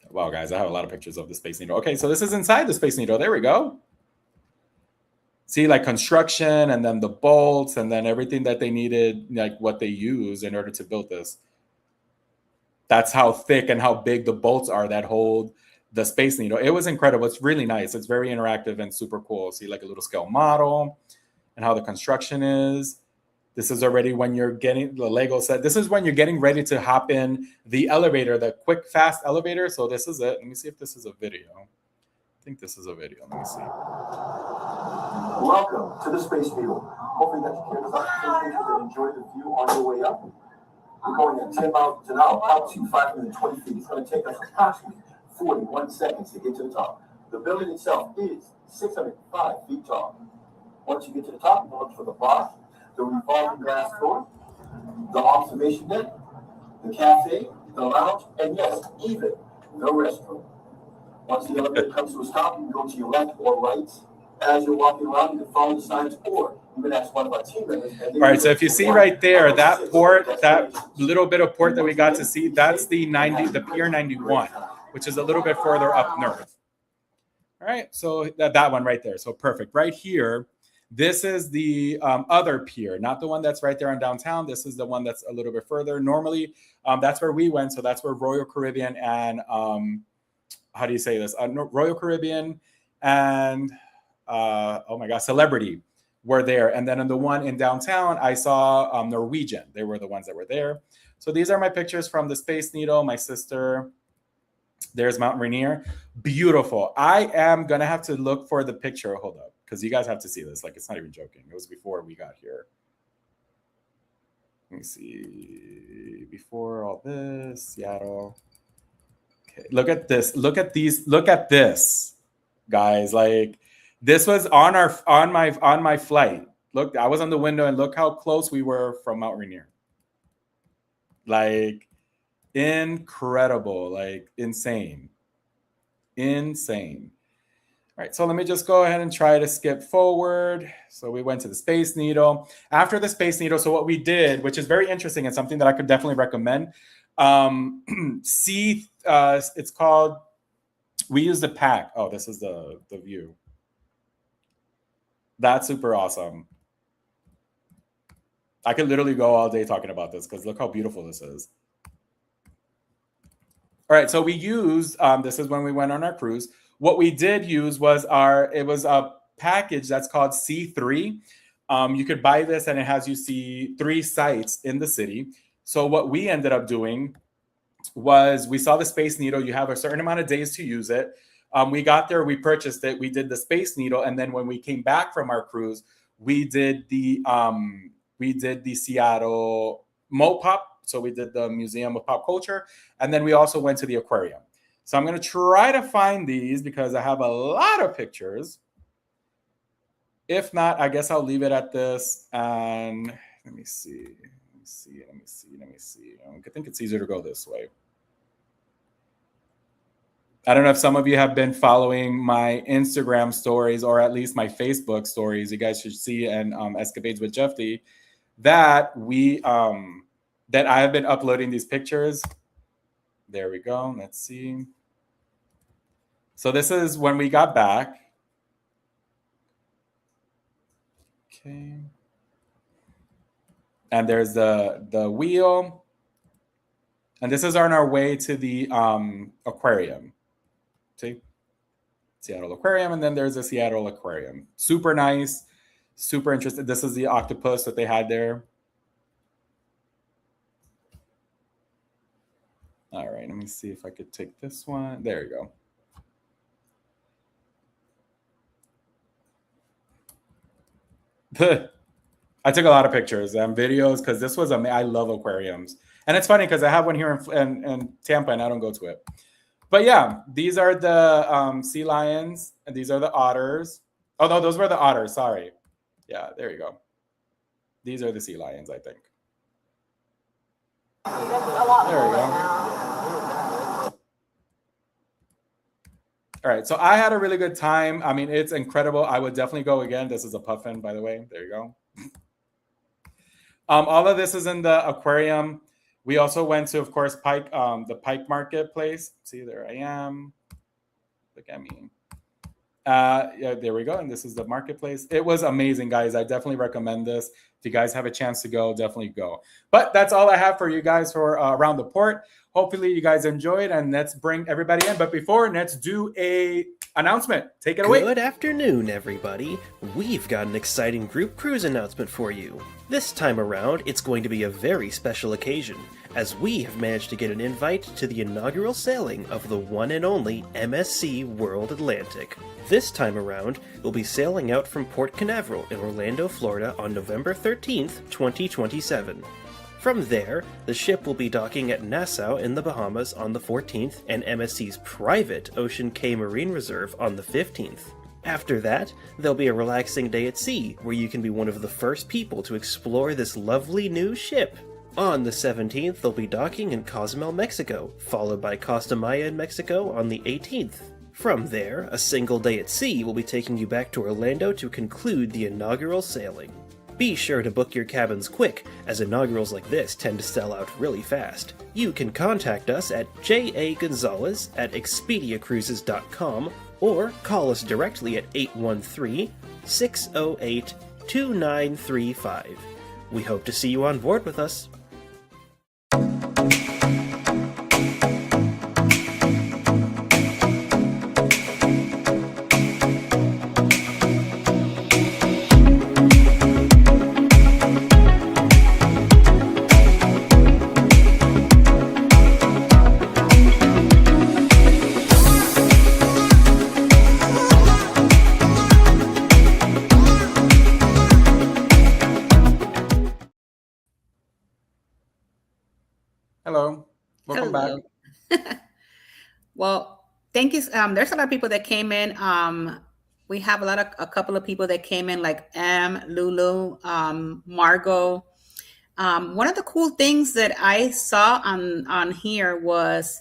Wow, guys, I have a lot of pictures of the Space Needle. Okay, so this is inside the Space Needle. There we go. See, like construction, and then the bolts, and then everything that they needed, like what they use in order to build this. That's how thick and how big the bolts are that hold the Space Needle. It was incredible. It's really nice. It's very interactive and super cool. See, like a little scale model and how the construction is. This is already when you're getting, the Lego set, this is when you're getting ready to hop in the elevator, the quick, fast elevator. So this is it. Let me see if this is a video. I think this is a video. Let me see. Welcome to the Space Needle. Hopefully that you can enjoy the view on your way up. We're going at 10 miles an hour up to 520 feet. It's going to take us approximately 41 seconds to get to the top. The building itself is 605 feet tall. Once you get to the top, you look for the bar, the revolving glass door, the observation deck, the cafe, the lounge, and yes, even the restroom. Once the elevator comes to a stop, you can go to your left or right. As you're walking around, you can follow the signs, or you can ask one of our team members. All right, so if you see right there, that port, that little bit of port that we got to see, that's the Pier 91, which is a little bit further up north. All right, so that one right there. So perfect. Right here, this is the other pier, not the one that's right there in downtown. This is the one that's a little bit further. Normally, that's where we went. So that's where Royal Caribbean and, how do you say this? Royal Caribbean and... oh my God, Celebrity were there. And then in the one in downtown, I saw Norwegian. They were the ones that were there. So these are my pictures from the Space Needle, my sister. There's Mount Rainier. Beautiful. I am going to have to look for the picture. Hold up, because you guys have to see this. Like, it's not even joking. It was before we got here. Let me see. Before all this, Seattle. Okay, look at this. Look at these. Look at this, guys. Like, this was on my flight. Look, I was on the window, and look how close we were from Mount Rainier. Like, incredible, like insane. Insane. All right, so let me just go ahead and try to skip forward. So we went to the Space Needle. After the Space Needle, so what we did, which is very interesting and something that I could definitely recommend, See, it's called. We use the pack. Oh, this is the view. That's super awesome. I could literally go all day talking about this because look how beautiful this is. All right, so we used, this is when we went on our cruise. What we did use was it was a package that's called C3. You could buy this and it has you see 3 sites in the city. So what we ended up doing was we saw the Space Needle. You have a certain amount of days to use it. We got there, we purchased it, we did the Space Needle, and then when we came back from our cruise, we did the Seattle MoPop. So we did the Museum of Pop Culture, and then we also went to the aquarium. So I'm going to try to find these because I have a lot of pictures. If not, I guess I'll leave it at this. And let me see. I think it's easier to go this way. I don't know if some of you have been following my Instagram stories or at least my Facebook stories. You guys should see and Escapades with Jeffy that that I have been uploading these pictures. There we go. Let's see. So this is when we got back. Okay. And there's the wheel. And this is on our way to the aquarium. See? Seattle Aquarium. And then there's a Seattle Aquarium. Super nice. Super interesting. This is the octopus that they had there. All right, let me see if I could take this one. There you go. I took a lot of pictures and videos because this was I love aquariums. And it's funny because I have one here in Tampa and I don't go to it. But yeah, these are the sea lions and these are the otters. Oh, no, those were the otters. Sorry. Yeah, there you go. These are the sea lions, I think. There we go. All right, so I had a really good time. I mean, it's incredible. I would definitely go again. This is a puffin, by the way. There you go. All of this is in the aquarium. We also went to, of course, the Pike Marketplace. See, there I am. Look at me. Yeah, there we go. And this is the marketplace. It was amazing, guys. I definitely recommend this. If you guys have a chance to go, definitely go. But that's all I have for you guys for around the port. Hopefully you guys enjoyed, and let's bring everybody in. But before, let's do a announcement. Take it away. Good afternoon, everybody. We've got an exciting group cruise announcement for you. This time around, it's going to be a very special occasion, as we have managed to get an invite to the inaugural sailing of the one and only MSC World Atlantic. This time around, we'll be sailing out from Port Canaveral in Orlando, Florida on November 13th, 2027. From there, the ship will be docking at Nassau in the Bahamas on the 14th and MSC's private Ocean Cay Marine Reserve on the 15th. After that, there'll be a relaxing day at sea where you can be one of the first people to explore this lovely new ship. On the 17th, they'll be docking in Cozumel, Mexico, followed by Costa Maya in Mexico on the 18th. From there, a single day at sea will be taking you back to Orlando to conclude the inaugural sailing. Be sure to book your cabins quick, as inaugurals like this tend to sell out really fast. You can contact us at jagonzalez@expediacruises.com or call us directly at 813-608-2935. We hope to see you on board with us. Hello. Welcome back. Well, thank you. There's a lot of people that came in. We have a couple of people that came in, like Lulu, Margot. One of the cool things that I saw on here was,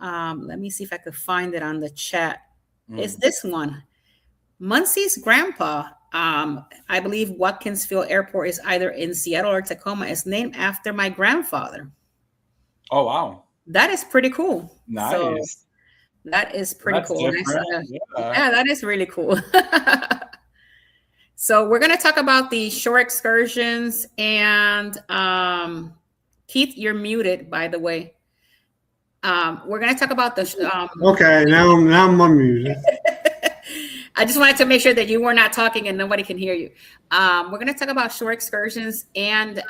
let me see if I could find it on the chat. It's this one. Muncie's grandpa, I believe Watkinsville Airport is either in Seattle or Tacoma, is named after my grandfather. Oh, wow. That is pretty cool. Nice. So that is pretty That's cool. different. Yeah, that is really cool. So we're going to talk about the shore excursions, and Keith, you're muted, by the way. We're going to talk about the okay, now I'm unmuted. I just wanted to make sure that you were not talking and nobody can hear you. We're going to talk about shore excursions and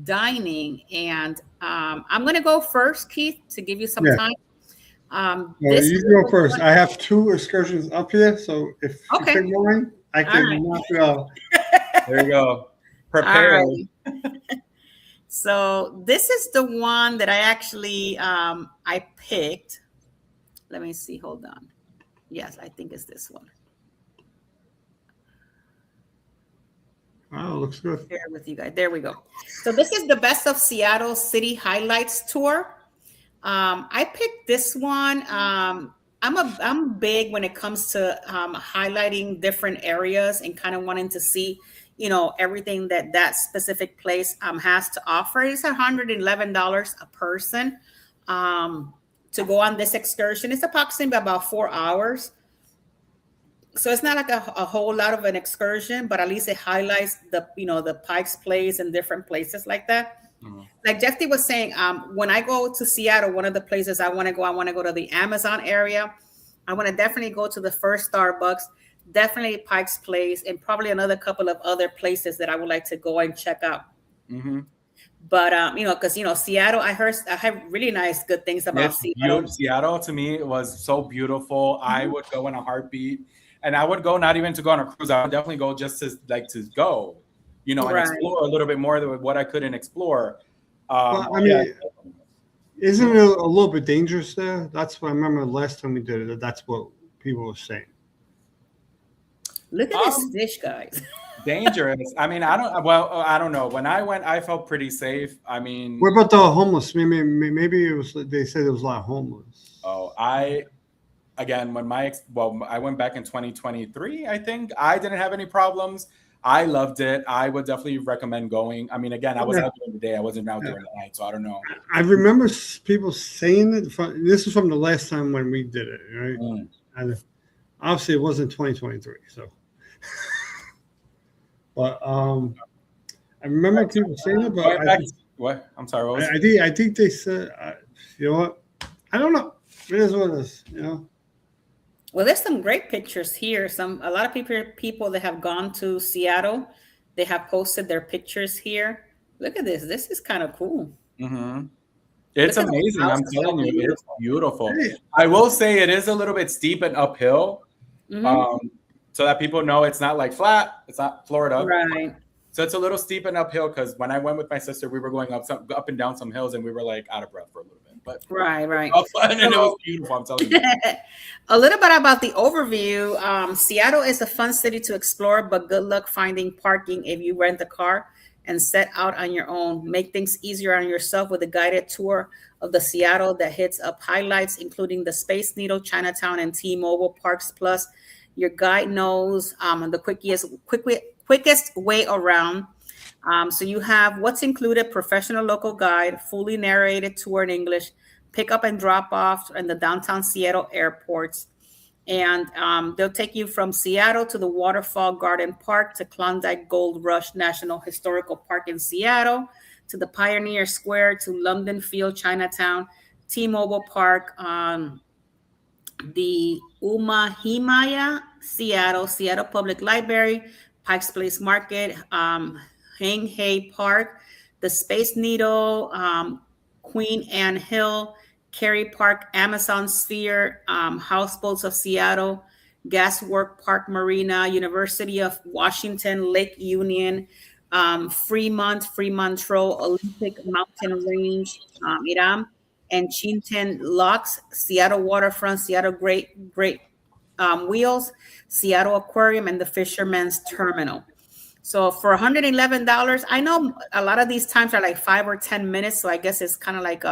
dining, and I'm going to go first, Keith, to give you some time. You go first. I have 2 excursions up here, so if you pick one, I can knock it out. There you go. Prepare. Right. So this is the one that I actually I picked. Let me see. Hold on. Yes, I think it's this one. Wow, looks good. Share with you guys. There we go. So this is the Best of Seattle City Highlights Tour. I picked this one. I'm big when it comes to highlighting different areas and kind of wanting to see, everything that specific place has to offer. It's $111 a person to go on this excursion. It's approximately about 4 hours. So it's not like a whole lot of an excursion, but at least it highlights the Pike's Place and different places like that. Mm-hmm. Like Jeffy was saying, when I go to Seattle, one of the places I want to go to the Amazon area. I want to definitely go to the first Starbucks, definitely Pike's Place, and probably another couple of other places that I would like to go and check out. Mm-hmm. But because Seattle, I heard really nice, good things about Seattle. Seattle to me was so beautiful. Mm-hmm. I would go in a heartbeat, and I would go not even to go on a cruise. I would definitely go just to go, and explore a little bit more than what I couldn't explore. Isn't it a little bit dangerous there? That's what I remember last time we did it. That's what people were saying. Look at this fish, guys. Dangerous. I mean, I don't know. When I went, I felt pretty safe. I mean, what about the homeless? Maybe it was. They said there was a lot of homeless. Oh, I went back in 2023. I think I didn't have any problems. I loved it. I would definitely recommend going. I mean, again, I was out during the day. I wasn't out during the night, so I don't know. I remember people saying it. This is from the last time when we did it, right? Mm. And obviously, it wasn't 2023. So, but I remember people saying it. But what? I'm sorry. What was I think they said, you know what? I don't know. It is what it is. Well, there's some great pictures here. A lot of people that have gone to Seattle, they have posted their pictures here. Look at this. This is kind of cool. Mm-hmm. It's amazing. I'm telling you, it's beautiful. I will say it is a little bit steep and uphill, so that people know it's not like flat. It's not Florida. Right. So it's a little steep and uphill because when I went with my sister, we were going up and down some hills, and we were like out of breath for a little bit. But right. And it was beautiful. I'm telling you. A little bit about the overview. Seattle is a fun city to explore, but good luck finding parking if you rent a car and set out on your own. Make things easier on yourself with a guided tour of the Seattle that hits up highlights, including the Space Needle, Chinatown, and T-Mobile Parks Plus. Your guide knows the quickest way around. So you have what's included: professional local guide, fully narrated tour in English, pick up and drop off in the downtown Seattle airports. And they'll take you from Seattle to the Waterfall Garden Park, to Klondike Gold Rush National Historical Park in Seattle, to the Pioneer Square, to London Field, Chinatown, T-Mobile Park, the Umahimaya, Seattle Public Library, Pike's Place Market, Hang Hay Park, the Space Needle, Queen Anne Hill, Cary Park, Amazon Sphere, Houseboats of Seattle, Gaswork Park Marina, University of Washington, Lake Union, Fremont, Olympic Mountain Range, Iram, and Chinten Locks, Seattle Waterfront, Seattle Great Wheels, Seattle Aquarium, and the Fisherman's Terminal. So for $111, I know a lot of these times are like 5 or 10 minutes. So I guess it's kind of like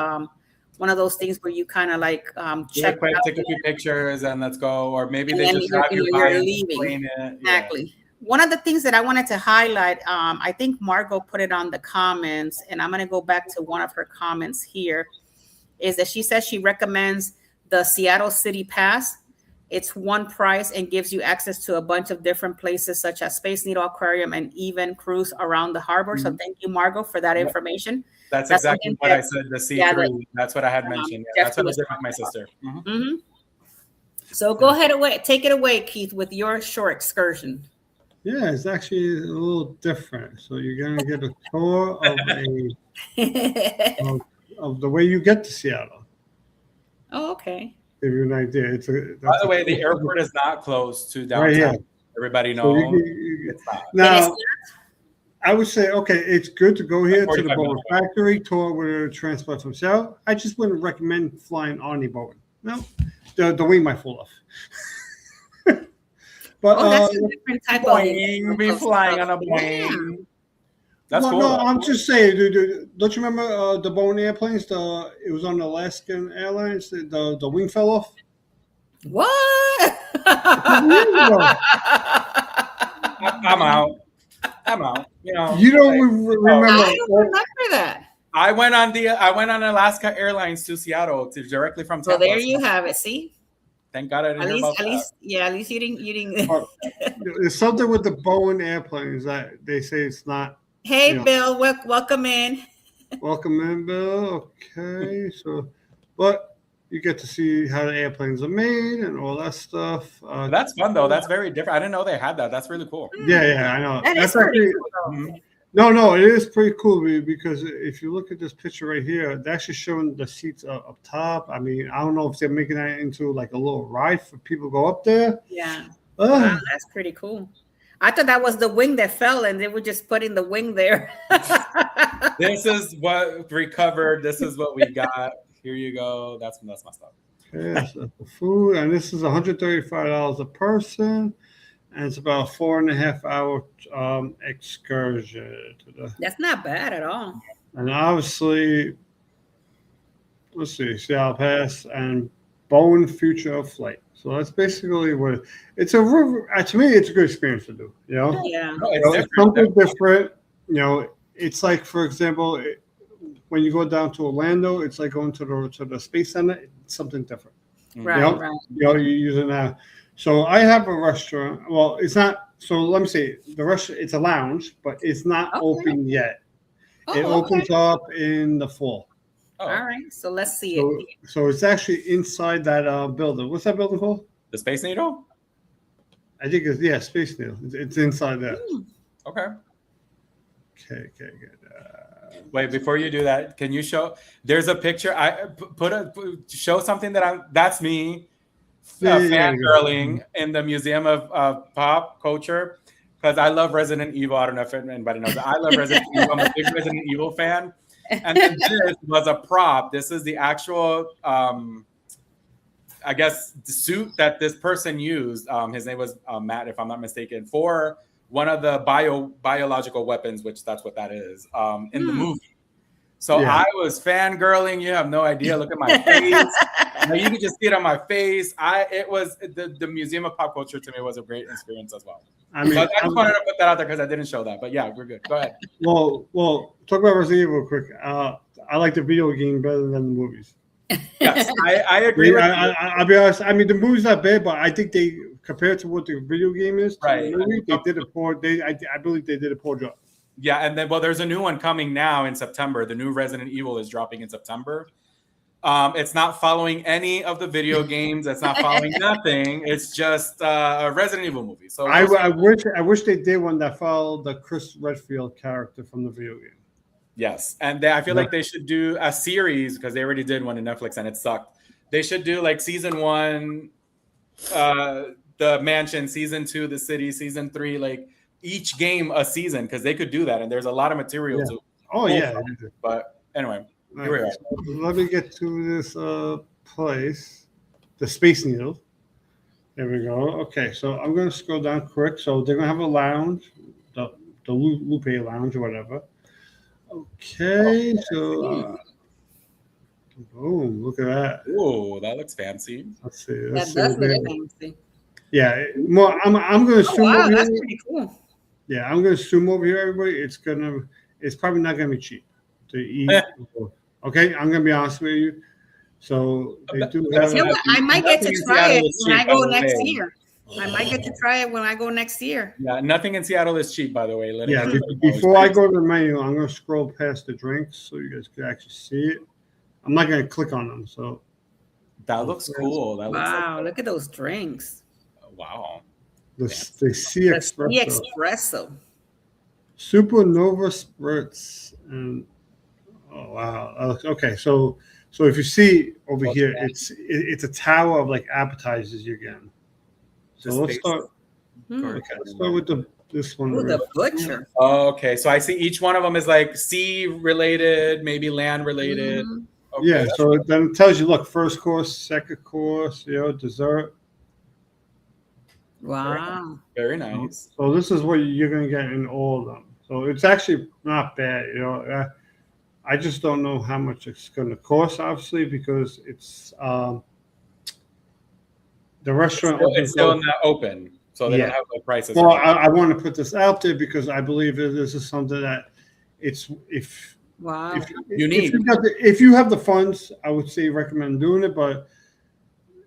one of those things where you kind of like check quick, take a few pictures and let's go. Or maybe they just have you by and explain it. Exactly. Yeah. One of the things that I wanted to highlight, I think Margot put it on the comments, and I'm going to go back to one of her comments here. is that she says she recommends the Seattle City Pass. It's one price and gives you access to a bunch of different places such as Space Needle Aquarium and even cruise around the harbor. So thank you, Margot, for that information. That's exactly what I said. The C3. That's what I had mentioned. That's what I did with my sister. So go ahead and take it away, Keith, with your short excursion. Yeah, it's actually a little different. So you're gonna get a tour of the way you get to Seattle. Oh, okay. Give you an idea. By the way, the airport is not close to downtown. Right. Everybody knows. So it's not. Now, I would say, okay, it's good to go here to the Boeing factory, tour with a transport from Seattle. I just wouldn't recommend flying on the Boeing. No, the wing might fall off. But that's a different type Boeing, be flying on a Boeing. That's cool. No, I'm just saying, dude, don't you remember the Boeing airplanes? It was on the Alaskan Airlines. The wing fell off. What? I'm out. You don't remember? I don't remember that. I went on Alaska Airlines to Seattle directly from Tampa. So there you have it. See. Thank God I didn't hear about that. At least you didn't. There's something with the Boeing airplanes that they say it's not. Hey, Bill, welcome in. Welcome in, Bill. Okay, so, but you get to see how the airplanes are made and all that stuff. That's fun, though. That's very different. I didn't know they had that. That's really cool. Yeah, I know. That's pretty cool. No, it is pretty cool because if you look at this picture right here, they're actually showing the seats up top. I mean, I don't know if they're making that into like a little ride for people to go up there. Yeah. Wow, that's pretty cool. I thought that was the wing that fell and they were just putting the wing there. This is what recovered. This is what we got. Here you go. That's my stuff. Okay, so the food, and this is $135 a person. And it's about a 4.5 hour excursion. That's not bad at all. And obviously, let's see, Seattle Pass and Boeing Future of Flight. So that's basically what it's to me, it's a good experience to do. You know, it's something different. You know, it's like, for example, when you go down to Orlando, it's like going to the Space Center. It's something different. Right, right. You're using that. So I have a restaurant. Well, it's not. So let me say the restaurant. It's a lounge, but it's not open yet. It opens up in the fall. All right. So let's see it. So it's actually inside that building. What's that building called? The Space Needle. I think it's Space Needle. It's inside there. Okay. Okay. Good. Wait, before you do that, can you show? There's a picture. I show something that's me. Fangirling in the Museum of Pop Culture because I love Resident Evil. I don't know if anybody knows that. I love Resident Evil. I'm a big Resident Evil fan. And then this was a prop. This is the actual, I guess, the suit that this person used. His name was Matt, if I'm not mistaken, for one of the biological weapons, which that's what that is, in the movie. So I was fangirling. You have no idea. Look at my face. You can just see it on my face. It was the Museum of Pop Culture to me was a great experience as well. I mean, so I just wanted to put that out there because I didn't show that. But yeah, we're good. Go ahead. Well, talk about Resident Evil real quick. I like the video game better than the movies. Yes, I agree. I'll be honest. I mean, the movie's not bad, but I think they compared to what the video game is, right? The movie, they did a poor. I believe they did a poor job. Yeah, and then there's a new one coming now in September. The new Resident Evil is dropping in September. It's not following any of the video games. It's not following nothing. It's just a Resident Evil movie. So I wish they did one that followed the Chris Redfield character from the video game. Yes, and I feel like they should do a series because they already did one in Netflix and it sucked. They should do like season 1, the mansion, season 2, the city, season 3, like each game a season because they could do that and there's a lot of material to but anyway, here we are. So let me get to this place, the Space Needle. There we go. Okay, so I'm going to scroll down quick. So they're going to have a lounge, the Lupe Lounge or whatever. Okay, so boom, look at that. Oh, that looks fancy. Let's see. That does look fancy. Yeah, more. I'm going to assume. Wow, that's pretty cool. Yeah, I'm going to assume over here, everybody. It's probably not going to be cheap to eat. Okay, I'm going to be honest with you. So they do That's have. You know what? I might get to Nothing in try Seattle it is when cheap, I go by the next way. year. I might get to try it when I go next year. Yeah, nothing in Seattle is cheap, by the way. Yeah, before I go to the menu, I'm going to scroll past the drinks so you guys can actually see it. I'm not going to click on them. So That looks cool. That looks Wow, like look at those drinks. wow. the Sea The sea Espresso, espresso. Supernova Spritz, and oh wow. Okay, so if you see over here, it's a tower of like appetizers you're getting. So Just let's taste start. Hmm. Okay, let's start with this one. Ooh, the butcher. Okay, so I see each one of them is like sea related, maybe land related. Mhm. Okay, Yeah, that's so then it tells you, look, first course, second course, dessert. Wow. very nice. So this is what you're going to get in all of them. So it's actually not bad. I just don't know how much it's going to cost, obviously, because it's the restaurant. It's still not open, so they don't have the prices. Well, I want to put this out there because I believe that this is something that Wow. Unique. If you have the funds, I would say recommend doing it, but.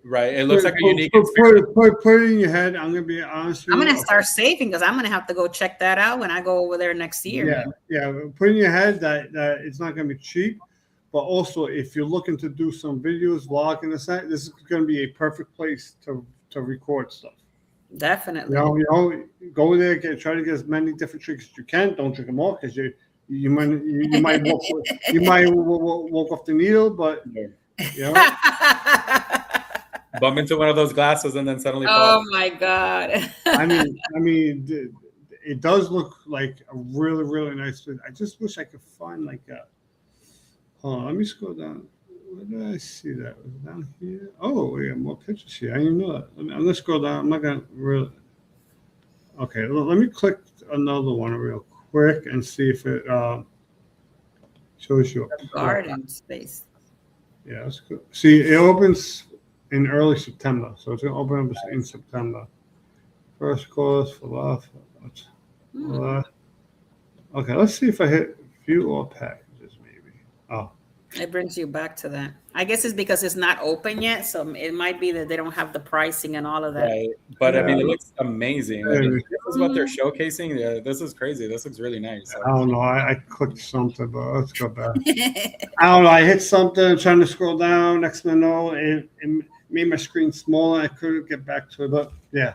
Right, it looks like a unique experience. Put it in your head. I'm gonna be honest with I'm you. gonna start saving because I'm gonna have to go check that out when I go over there next year. Yeah. Put in your head that it's not gonna be cheap, but also if you're looking to do some videos, vlogging, this is gonna be a perfect place to record stuff. Definitely. Go there, try to get as many different drinks as you can. Don't drink them all because you might walk off the needle, but Bump into one of those glasses and then suddenly oh fall. my god. I mean, it does look like a really, really nice food. I just wish I could find like a. Hold on, let me scroll down. Where did I see that? Was it down here? Oh, we got more pictures here. I didn't know that. I'm gonna scroll down. I'm not gonna really. Okay, let me click another one real quick and see if it shows you The garden space. Yeah, that's good. See, it opens in early September, so it's gonna open up in September. First course, falafel. Okay, let's see if I hit view all packages, maybe. Oh, It brings you back to that. I guess it's because it's not open yet, so it might be that they don't have the pricing and all of that. Right, but I mean, it looks amazing. I mean, Yeah. this is what they're showcasing. Yeah, this is crazy. This looks really nice. I don't know. I clicked something, but let's go back. I don't know. I hit something, trying to scroll down. Next thing I know, it made my screen smaller. I couldn't get back to it, but yeah.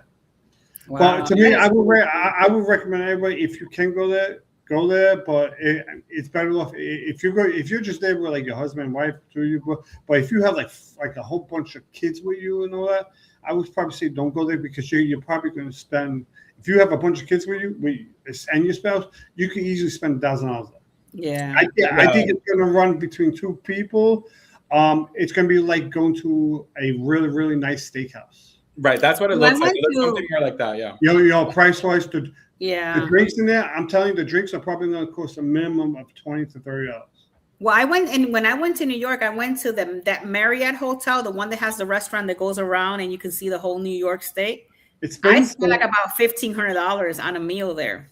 Wow. But to me, I would recommend everybody, if you can go there. But it's better off if you're just there with like your husband and wife. But if you have like a whole bunch of kids with you and all that, I would probably say don't go there because you're probably going to spend. If you have a bunch of kids with you and your spouse, you can easily spend $1,000 there. Yeah. I think it's going to run between two people. It's going to be like going to a really, really nice steakhouse. Right, that's what it looks like. It looks something more like that, yeah. Price wise, the drinks in there. I'm telling you, the drinks are probably going to cost a minimum of $20 to $30. Well, when I went to New York, I went to that Marriott hotel, the one that has the restaurant that goes around and you can see the whole New York State. I spent like about $1,500 on a meal there.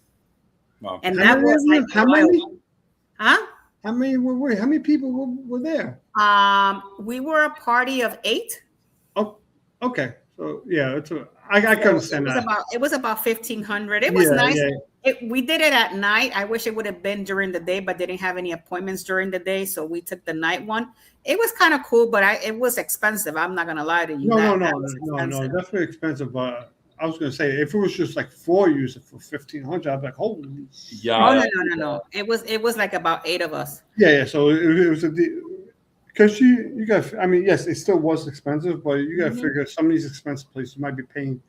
Wow. And that was like how many? Huh? How many people were there? We were a party of 8. Oh, okay. So yeah, I can understand that. It was about $1,500. It was nice. Yeah. We did it at night. I wish it would have been during the day, but they didn't have any appointments during the day, so we took the night one. It was kind of cool, but it was expensive. I'm not gonna lie to you. No, definitely expensive. But I was gonna say if it was just like 4 users for $1,500, I'd be like, holy. Yeah. No. It was like about 8 of us. Yeah. So it was because you got. I mean, yes, it still was expensive, but you got to figure some of these expensive places might be paying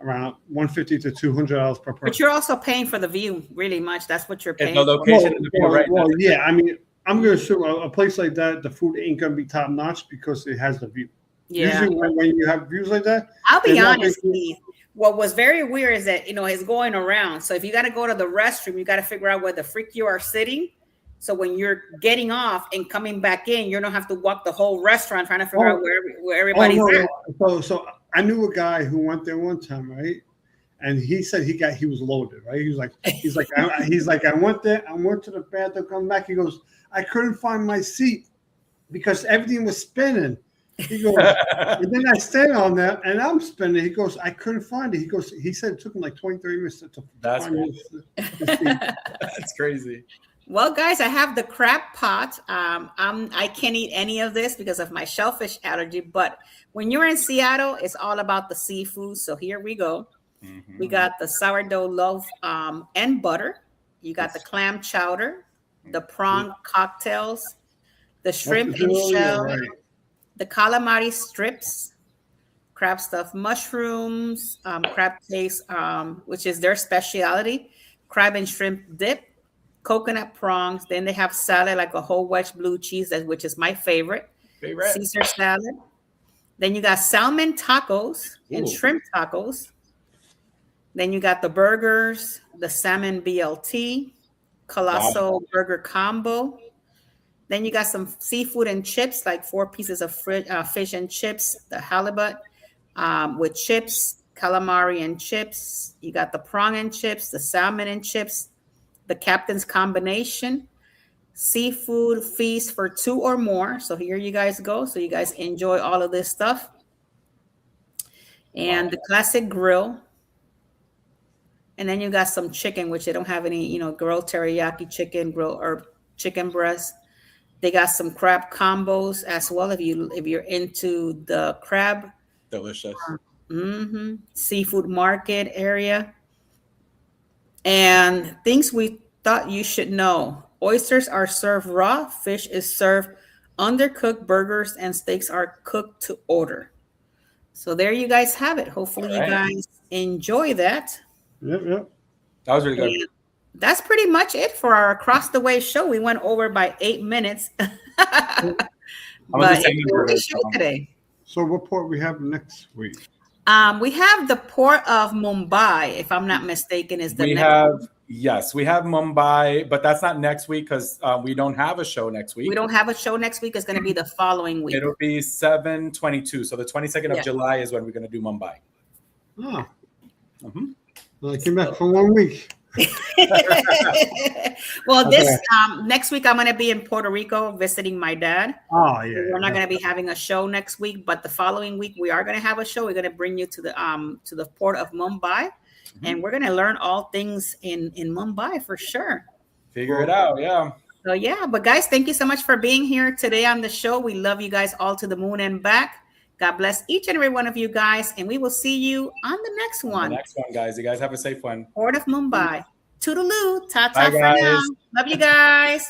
around $150 to $200 per person. But you're also paying for the view, really much. That's what you're paying. The location in the view, right? Well, yeah. I mean, I'm going to assume a place like that, the food ain't going to be top notch because it has the view. Yeah. Usually, when you have views like that, I'll be honest, Steve. What was very weird is that it's going around. So if you got to go to the restroom, you got to figure out where the freak you are sitting. So when you're getting off and coming back in, you don't have to walk the whole restaurant trying to figure out where everybody's at. So I knew a guy who went there one time, right? And he said he was loaded, right? He's like I went there, I went to the bathroom, come back. He goes, I couldn't find my seat. because everything was spinning. He goes, and then I stand on that and I'm spinning. He goes, I couldn't find it. He said it took him like 20, 30 minutes to find it. That's crazy. Well, guys, I have the crab pot. I can't eat any of this because of my shellfish allergy. But when you're in Seattle, it's all about the seafood. So here we go. Mm-hmm. We got the sourdough loaf and butter. You got the clam chowder, the prawn cocktails, the shrimp and shell, the calamari strips, crab stuffed mushrooms, crab cakes, which is their specialty, crab and shrimp dip, coconut prawns. Then they have salad like a whole wedge blue cheese, which is my favorite. Caesar salad. Then you got salmon tacos and shrimp tacos. Then you got the burgers, the salmon BLT, colossal burger combo. Then you got some seafood and chips, like 4 pieces of fish and chips, the halibut with chips, calamari and chips. You got the prawn and chips, the salmon and chips, the captain's combination, seafood feast for 2 or more. So here you guys go. So you guys enjoy all of this stuff. And the classic grill. And then you got some chicken, which they don't have any, grilled teriyaki chicken, grill or chicken breast. They got some crab combos as well. If you're into the crab, delicious. Seafood market area, and things we thought you should know. Oysters are served raw. Fish is served undercooked. Burgers and steaks are cooked to order. So there you guys have it. Hopefully you guys enjoy that. Yep. That was really good. And that's pretty much it for our Across the Way show. We went over by 8 minutes. But it's show today. So what port we have next week? We have the port of Mumbai, if I'm not mistaken, is the we have Mumbai, but that's not next week because we don't have a show next week. We don't have a show next week. It's going to be the following week. It'll be 7/22. So the 22nd of July is when we're going to do Mumbai. Oh. Well, I came back for 1 week. Well, next week I'm going to be in Puerto Rico visiting my dad. Oh yeah. We're not going to be having a show next week, but the following week we are going to have a show. We're going to bring you to the port of Mumbai, and we're going to learn all things in Mumbai for sure. Figure it out, yeah. So but guys, thank you so much for being here today on the show. We love you guys all to the moon and back. God bless each and every one of you guys, and we will see you on the next one. The next one, guys. You guys have a safe one. Port of Mumbai. Toodaloo. Ta-ta for now. Love you guys.